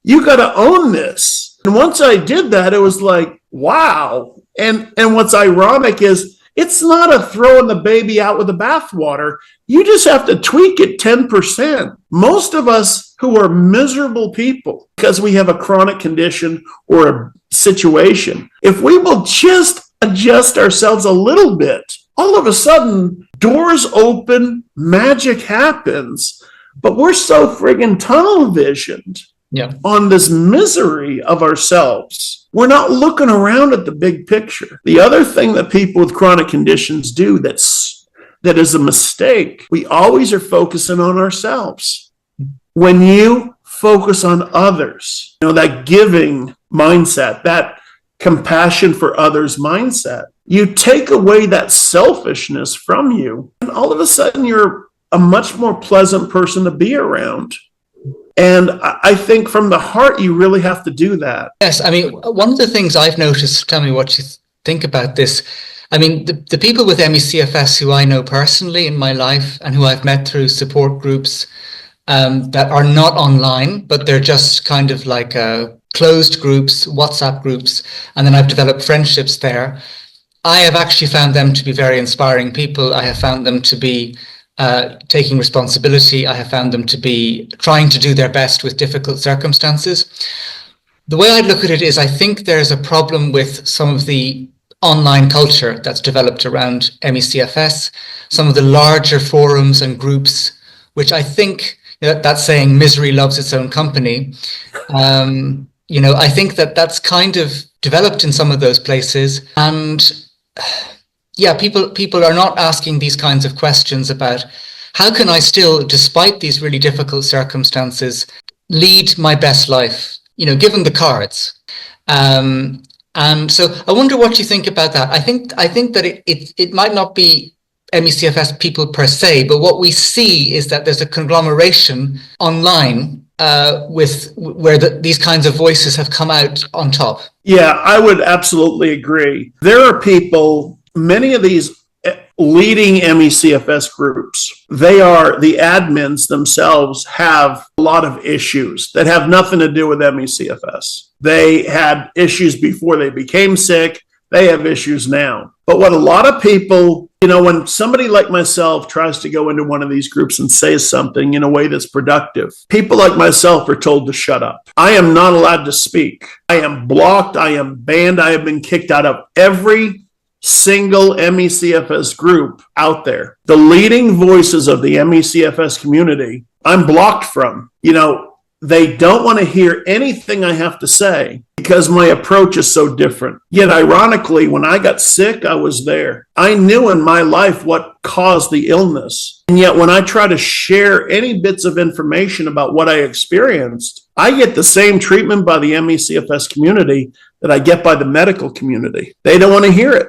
You got to own this. And once I did that, it was like, wow. And what's ironic is it's not a throwing the baby out with the bathwater. You just have to tweak it 10%. Most of us who are miserable people because we have a chronic condition or a situation, if we will just adjust ourselves a little bit, all of a sudden doors open, magic happens. But we're so friggin' tunnel visioned on this misery of ourselves. We're not looking around at the big picture. The other thing that people with chronic conditions do that is a mistake, we always are focusing on ourselves. When you focus on others, that giving mindset, that compassion for others mindset, you take away that selfishness from you, and all of a sudden you're a much more pleasant person to be around. And I think from the heart, you really have to do that. Yes. I mean, one of the things I've noticed, tell me what you think about this. I mean, the people with ME-CFS who I know personally in my life and who I've met through support groups that are not online, but they're just kind of like closed groups, WhatsApp groups, and then I've developed friendships there. I have actually found them to be very inspiring people. I have found them to be taking responsibility. I have found them to be trying to do their best with difficult circumstances. The way I look at it is I think there's a problem with some of the online culture that's developed around ME-CFS, some of the larger forums and groups, which I think, that saying misery loves its own company. I think that's kind of developed in some of those places. And people are not asking these kinds of questions about how can I still, despite these really difficult circumstances, lead my best life, given the cards. And so I wonder what you think about that. I think that it might not be ME-CFS people per se, but what we see is that there's a conglomeration online where these kinds of voices have come out on top. Yeah, I would absolutely agree. There are people, many of these leading ME-CFS groups, the admins themselves have a lot of issues that have nothing to do with ME-CFS. They had issues before they became sick. They have issues now. But what a lot of people, when somebody like myself tries to go into one of these groups and say something in a way that's productive, people like myself are told to shut up. I am not allowed to speak. I am blocked. I am banned. I have been kicked out of every single ME-CFS group out there. The leading voices of the ME-CFS community, I'm blocked from. They don't want to hear anything I have to say because my approach is so different. Yet ironically, when I got sick, I was there. I knew in my life what caused the illness. And yet when I try to share any bits of information about what I experienced, I get the same treatment by the ME-CFS community that I get by the medical community. They don't want to hear it.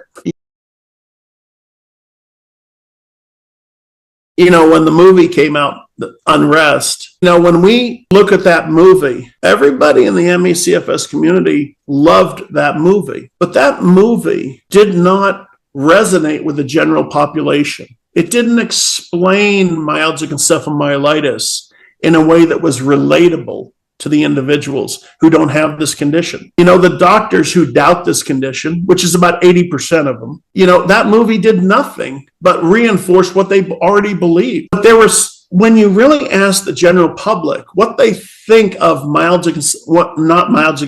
when the movie came out, Unrest, when we look at that movie, everybody in the ME-CFS community loved that movie. But that movie did not resonate with the general population. It didn't explain myalgic encephalomyelitis in a way that was relatable to the individuals who don't have this condition. The doctors who doubt this condition, which is about 80% of them, that movie did nothing but reinforce what they already believed. But when you really ask the general public what they think of not myalgic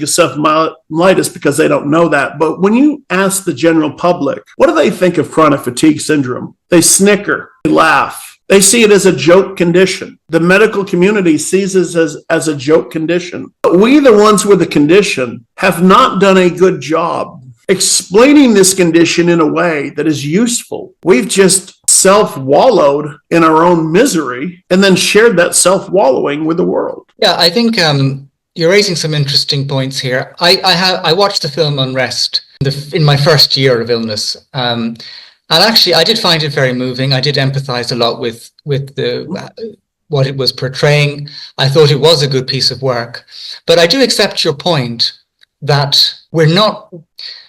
encephalomyelitis, because they don't know that, but when you ask the general public, what do they think of chronic fatigue syndrome? They snicker, they laugh. They see it as a joke condition. The medical community sees it as a joke condition. But we, the ones with the condition, have not done a good job explaining this condition in a way that is useful. We've just self-wallowed in our own misery and then shared that self-wallowing with the world. Yeah, I think you're raising some interesting points here. I watched the film Unrest in my first year of illness. And actually, I did find it very moving. I did empathize a lot with what it was portraying. I thought it was a good piece of work. But I do accept your point that we're not...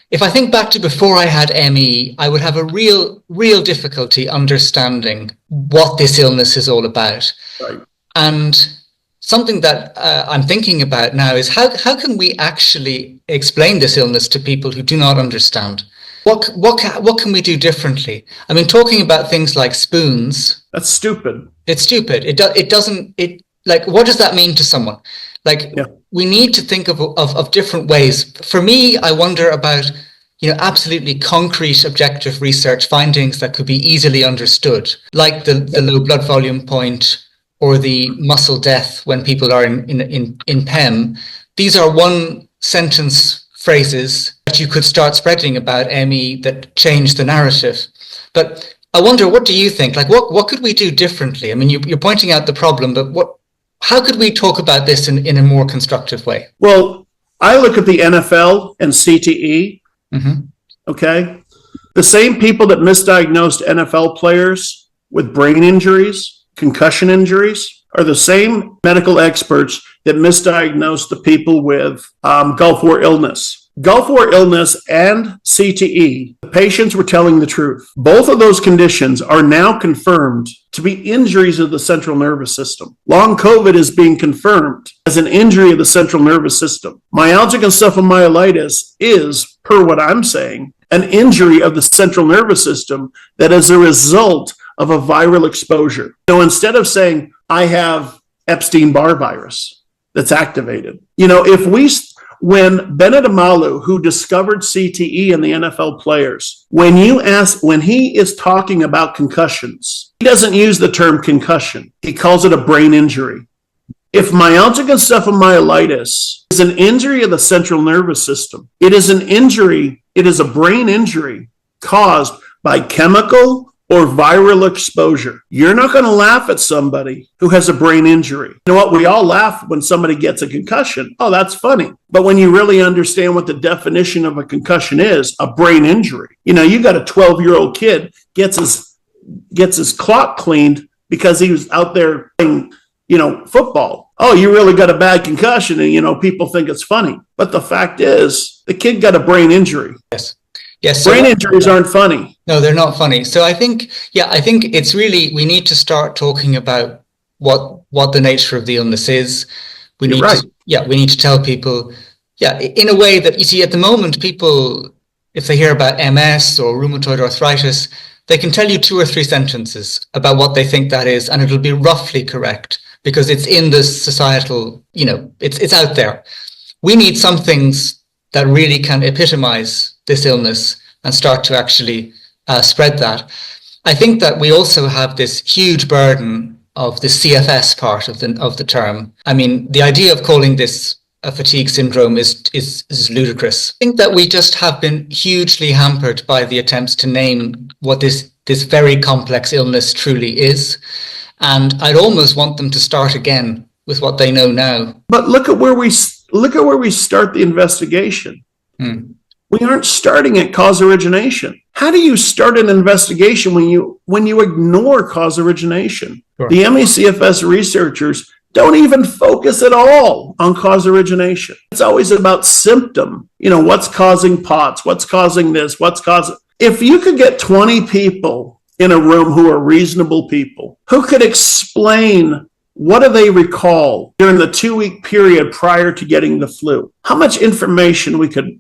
If I think back to before I had ME, I would have a real difficulty understanding what this illness is all about. Right. And something that I'm thinking about now is how can we actually explain this illness to people who do not understand? What can we do differently? I mean, talking about things like spoons. That's stupid. It's stupid. It doesn't, what does that mean to someone? We need to think of different ways. For me, I wonder about, absolutely concrete objective research findings that could be easily understood, like the low blood volume point or the muscle death when people are in PEM. These are one sentence phrases that you could start spreading about ME that change the narrative. But I wonder, what do you think? What could we do differently? I mean, you're pointing out the problem, but how could we talk about this in a more constructive way? Well, I look at the NFL and CTE, okay? The same people that misdiagnosed NFL players with brain injuries, concussion injuries, are the same medical experts that misdiagnosed the people with Gulf War illness. Gulf War illness and CTE, the patients were telling the truth. Both of those conditions are now confirmed to be injuries of the central nervous system. Long COVID is being confirmed as an injury of the central nervous system. Myalgic encephalomyelitis is, per what I'm saying, an injury of the central nervous system that is a result of a viral exposure. So instead of saying, I have Epstein-Barr virus that's activated, when Bennett Amalu, who discovered CTE in the NFL players, when he is talking about concussions, he doesn't use the term concussion. He calls it a brain injury. If myalgic encephalomyelitis is an injury of the central nervous system, it is a brain injury caused by chemical or viral exposure. You're not going to laugh at somebody who has a brain injury. You know what? We all laugh when somebody gets a concussion. Oh, that's funny. But when you really understand what the definition of a concussion is, a brain injury, you got a 12-year-old kid gets his clock cleaned because he was out there playing, football. Oh, you really got a bad concussion, and people think it's funny. But the fact is, the kid got a brain injury. Yes. Brain injuries aren't funny. No, they're not funny. So I think it's really, we need to start talking about what the nature of the illness is. We need to tell people, in a way that, you see, at the moment, people, if they hear about MS or rheumatoid arthritis, they can tell you 2 or 3 sentences about what they think that is, and it'll be roughly correct because it's in the societal, it's out there. We need some things that really can epitomize this illness and start to actually spread that. I think that we also have this huge burden of the CFS part of the term. I mean, the idea of calling this a fatigue syndrome is ludicrous. I think that we just have been hugely hampered by the attempts to name what this very complex illness truly is. And I'd almost want them to start again with what they know now. But look at where we start the investigation. We aren't starting at cause origination. How do you start an investigation when you ignore cause origination? Sure. The ME-CFS researchers don't even focus at all on cause origination. It's always about symptom. What's causing POTS? What's causing this? If you could get 20 people in a room who are reasonable people, who could explain what do they recall during the 2-week period prior to getting the flu, how much information we could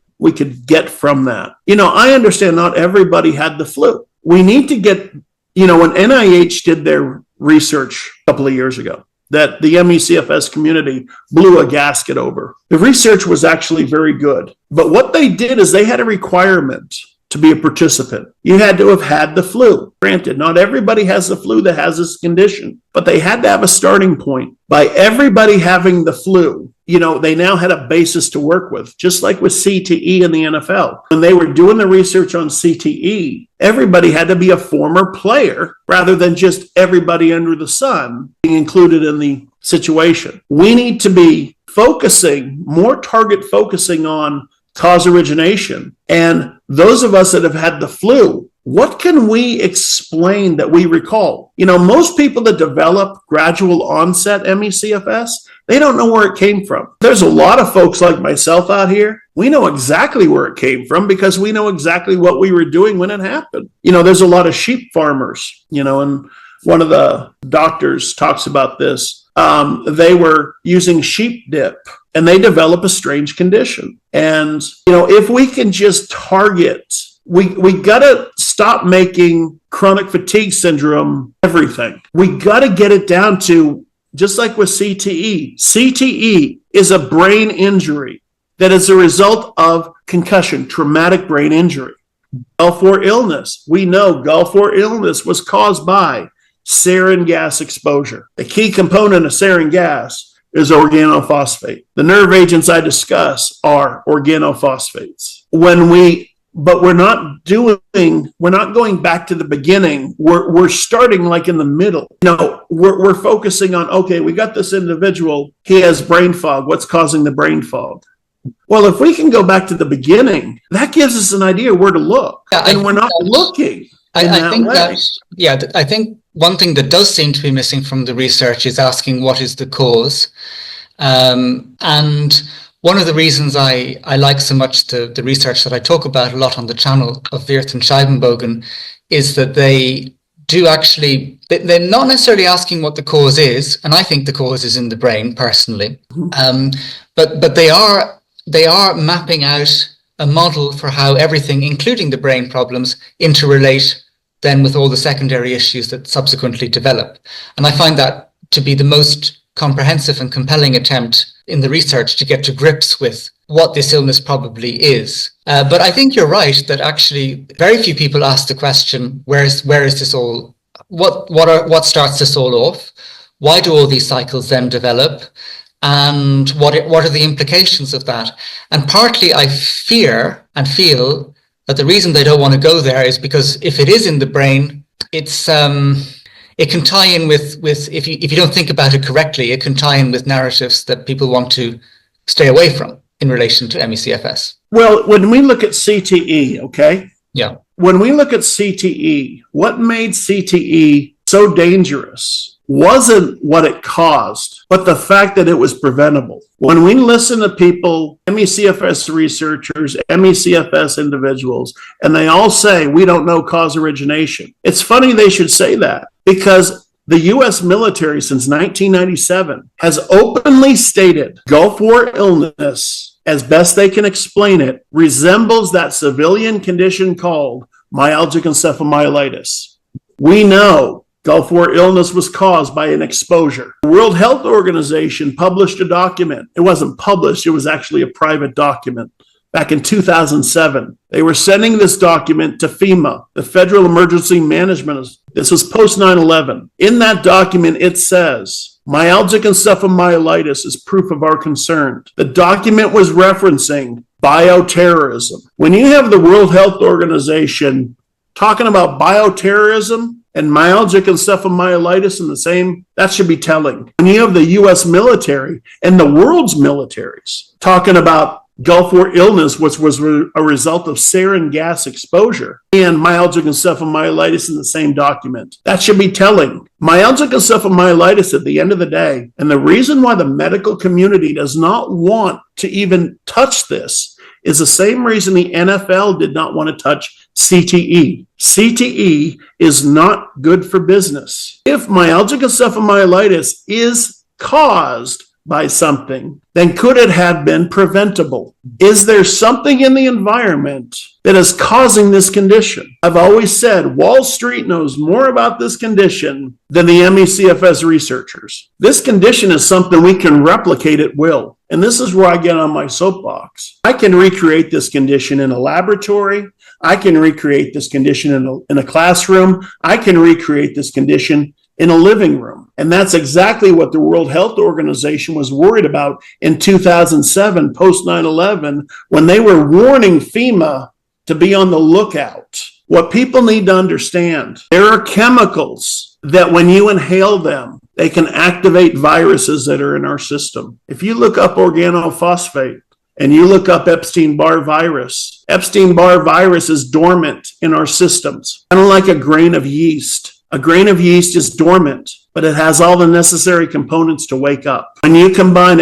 get from that. I understand not everybody had the flu. We need to get, when NIH did their research a couple of years ago, that the ME-CFS community blew a gasket over. The research was actually very good. But what they did is they had a requirement to be a participant. You had to have had the flu. Granted, not everybody has the flu that has this condition, but they had to have a starting point. By everybody having the flu, they now had a basis to work with, just like with CTE in the NFL. When they were doing the research on CTE, everybody had to be a former player rather than just everybody under the sun being included in the situation. We need to be more target focusing on cause origination. And those of us that have had the flu, what can we explain that we recall? Most people that develop gradual onset ME-CFS, they don't know where it came from. There's a lot of folks like myself out here. We know exactly where it came from because we know exactly what we were doing when it happened. There's a lot of sheep farmers, and one of the doctors talks about this. They were using sheep dip and they develop a strange condition. And, if we can just target, we got to stop making chronic fatigue syndrome everything. We got to get it down to, just like with CTE. CTE is a brain injury that is a result of concussion, traumatic brain injury. Gulf War illness. We know Gulf War illness was caused by sarin gas exposure. The key component of sarin gas is organophosphate. The nerve agents I discuss are organophosphates. But we're not going back to the beginning. We're starting like in the middle. We're focusing on, okay, we got this individual, he has brain fog. What's causing the brain fog? Well, if we can go back to the beginning, that gives us an idea where to look. Yeah, and we're not looking. I think one thing that does seem to be missing from the research is asking what is the cause. And one of the reasons I like so much the research that I talk about a lot on the channel of Wirth and Scheibenbogen is that they do actually, they're not necessarily asking what the cause is, and I think the cause is in the brain personally, but they are mapping out a model for how everything, including the brain problems, interrelate then with all the secondary issues that subsequently develop. And I find that to be the most comprehensive and compelling attempt in the research to get to grips with what this illness probably is. But I think you're right that actually very few people ask the question, where is this all, what starts this all off? Why do all these cycles then develop? And what are the implications of that? And partly I fear and feel that the reason they don't want to go there is because if it is in the brain, it's it can tie in with if you don't think about it correctly, it can tie in with narratives that people want to stay away from in relation to ME-CFS. Well, when we look at CTE, okay? Yeah. When we look at CTE, what made CTE so dangerous wasn't what it caused, but the fact that it was preventable. When we listen to people, ME-CFS researchers, ME-CFS individuals, and they all say, we don't know cause origination. It's funny they should say that because the U.S. military since 1997 has openly stated Gulf War illness, as best they can explain it, resembles that civilian condition called myalgic encephalomyelitis. We know Gulf War illness was caused by an exposure. The World Health Organization published a document. It wasn't published, it was actually a private document. Back in 2007, they were sending this document to FEMA, the Federal Emergency Management. This was post 9/11. In that document, it says, myalgic encephalomyelitis is proof of our concern. The document was referencing bioterrorism. When you have the World Health Organization talking about bioterrorism and myalgic encephalomyelitis in the same, that should be telling. When you have the U.S. military and the world's militaries talking about Gulf War illness, which was a result of sarin gas exposure, and myalgic encephalomyelitis in the same document. That should be telling. Myalgic encephalomyelitis at the end of the day, and the reason why the medical community does not want to even touch this is the same reason the NFL did not want to touch CTE. CTE is not good for business. If myalgic encephalomyelitis is caused by something, then could it have been preventable? Is there something in the environment that is causing this condition? I've always said Wall Street knows more about this condition than the ME-CFS researchers. This condition is something we can replicate at will. And this is where I get on my soapbox. I can recreate this condition in a laboratory. I can recreate this condition in a classroom. I can recreate this condition in a living room. And that's exactly what the World Health Organization was worried about in 2007, post 9/11, when they were warning FEMA to be on the lookout. What people need to understand, there are chemicals that when you inhale them, they can activate viruses that are in our system. If you look up organophosphate and you look up Epstein-Barr virus is dormant in our systems, kind of like a grain of yeast. A grain of yeast is dormant, but it has all the necessary components to wake up. When you combine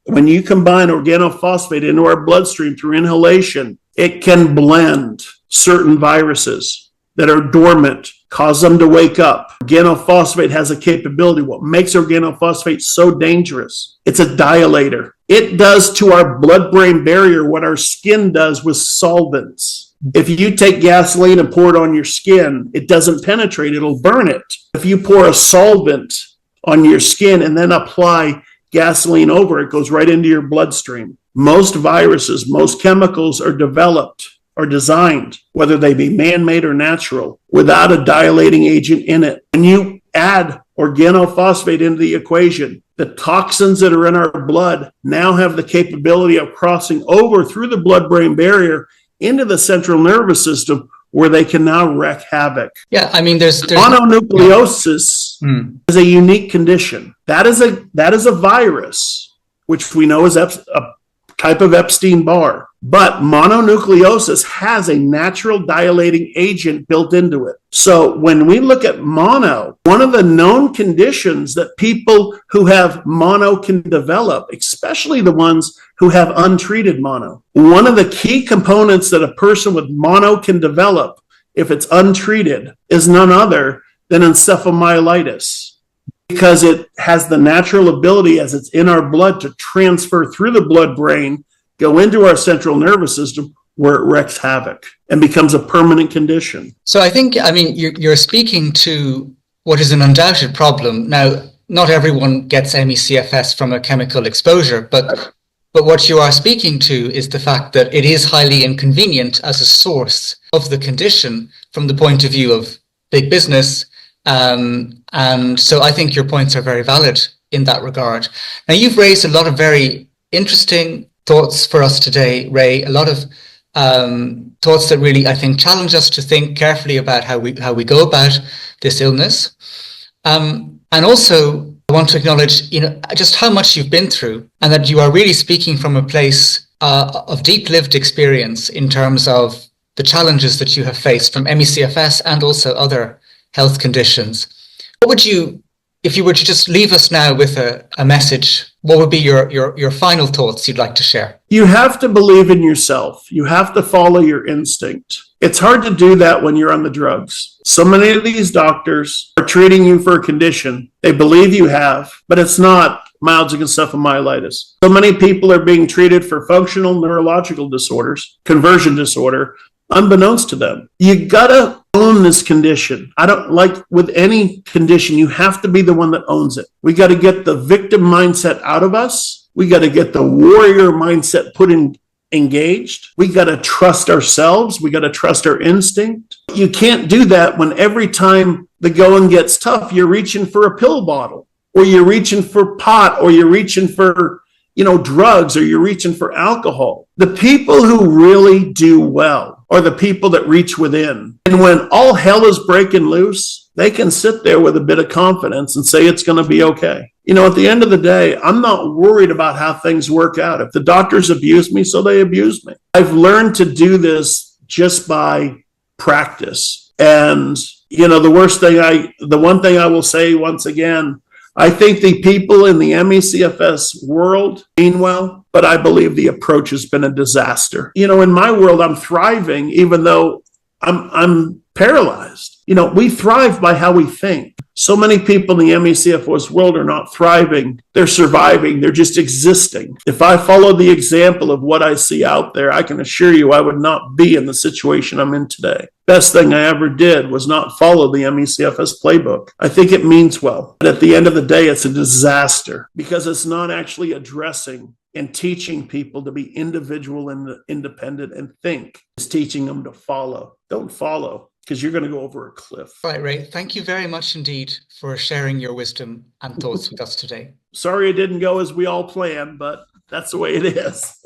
organophosphate into our bloodstream through inhalation, it can blend certain viruses that are dormant, cause them to wake up. Organophosphate has a capability. What makes organophosphate so dangerous? It's a dilator. It does to our blood-brain barrier what our skin does with solvents. If you take gasoline and pour it on your skin, it doesn't penetrate, it'll burn it. If you pour a solvent on your skin and then apply gasoline over it, goes right into your bloodstream. Most viruses, most chemicals are developed or designed, whether they be man-made or natural, without a dilating agent in it. When you add organophosphate into the equation, the toxins that are in our blood now have the capability of crossing over through the blood-brain barrier into the central nervous system, where they can now wreak havoc. Yeah, I mean, there's mononucleosis is a unique condition. That is a virus, which we know is a type of Epstein-Barr. But mononucleosis has a natural dilating agent built into it. So when we look at mono, one of the known conditions that people who have mono can develop, especially the ones who have untreated mono, one of the key components that a person with mono can develop, if it's untreated, is none other than encephalomyelitis, because it has the natural ability, as it's in our blood, to transfer through the blood-brain, go into our central nervous system, where it wreaks havoc and becomes a permanent condition. So I think, you're speaking to what is an undoubted problem. Now, not everyone gets ME-CFS from a chemical exposure, but what you are speaking to is the fact that it is highly inconvenient as a source of the condition from the point of view of big business. And so I think your points are very valid in that regard. Now, you've raised a lot of very interesting thoughts for us today, Ray, a lot of thoughts that really, I think, challenge us to think carefully about how we go about this illness. And also, I want to acknowledge, just how much you've been through, and that you are really speaking from a place of deep lived experience in terms of the challenges that you have faced from ME-CFS and also other health conditions. What would you, if you were to just leave us now with a message, what would be your final thoughts you'd like to share? You have to believe in yourself. You have to follow your instinct. It's hard to do that when you're on the drugs. So many of these doctors are treating you for a condition they believe you have, but it's not myalgic encephalomyelitis. So many people are being treated for functional neurological disorders, conversion disorder, unbeknownst to them. You gotta own this condition. I don't like with any condition, you have to be the one that owns it. We got to get the victim mindset out of us. We got to get the warrior mindset engaged. We got to trust ourselves. We got to trust our instinct. You can't do that when every time the going gets tough, you're reaching for a pill bottle, or you're reaching for pot, or you're reaching for, drugs, or you're reaching for alcohol. The people who really do well are the people that reach within. And when all hell is breaking loose, they can sit there with a bit of confidence and say it's going to be okay. You know, at the end of the day, I'm not worried about how things work out. If the doctors abuse me, so they abuse me. I've learned to do this just by practice. And, you know, the one thing I will say once again, I think the people in the ME-CFS world mean well, but I believe the approach has been a disaster. You know, in my world, I'm thriving, even though I'm paralyzed. You know, we thrive by how we think. So many people in the ME-CFS world are not thriving. They're surviving. They're just existing. If I followed the example of what I see out there, I can assure you I would not be in the situation I'm in today. Best thing I ever did was not follow the ME-CFS playbook. I think it means well, but at the end of the day, it's a disaster because it's not actually addressing and teaching people to be individual and independent and think. It's teaching them to follow. Don't follow, because you're going to go over a cliff. Right, Ray. Thank you very much indeed for sharing your wisdom and thoughts with us today. Sorry it didn't go as we all planned, but that's the way it is.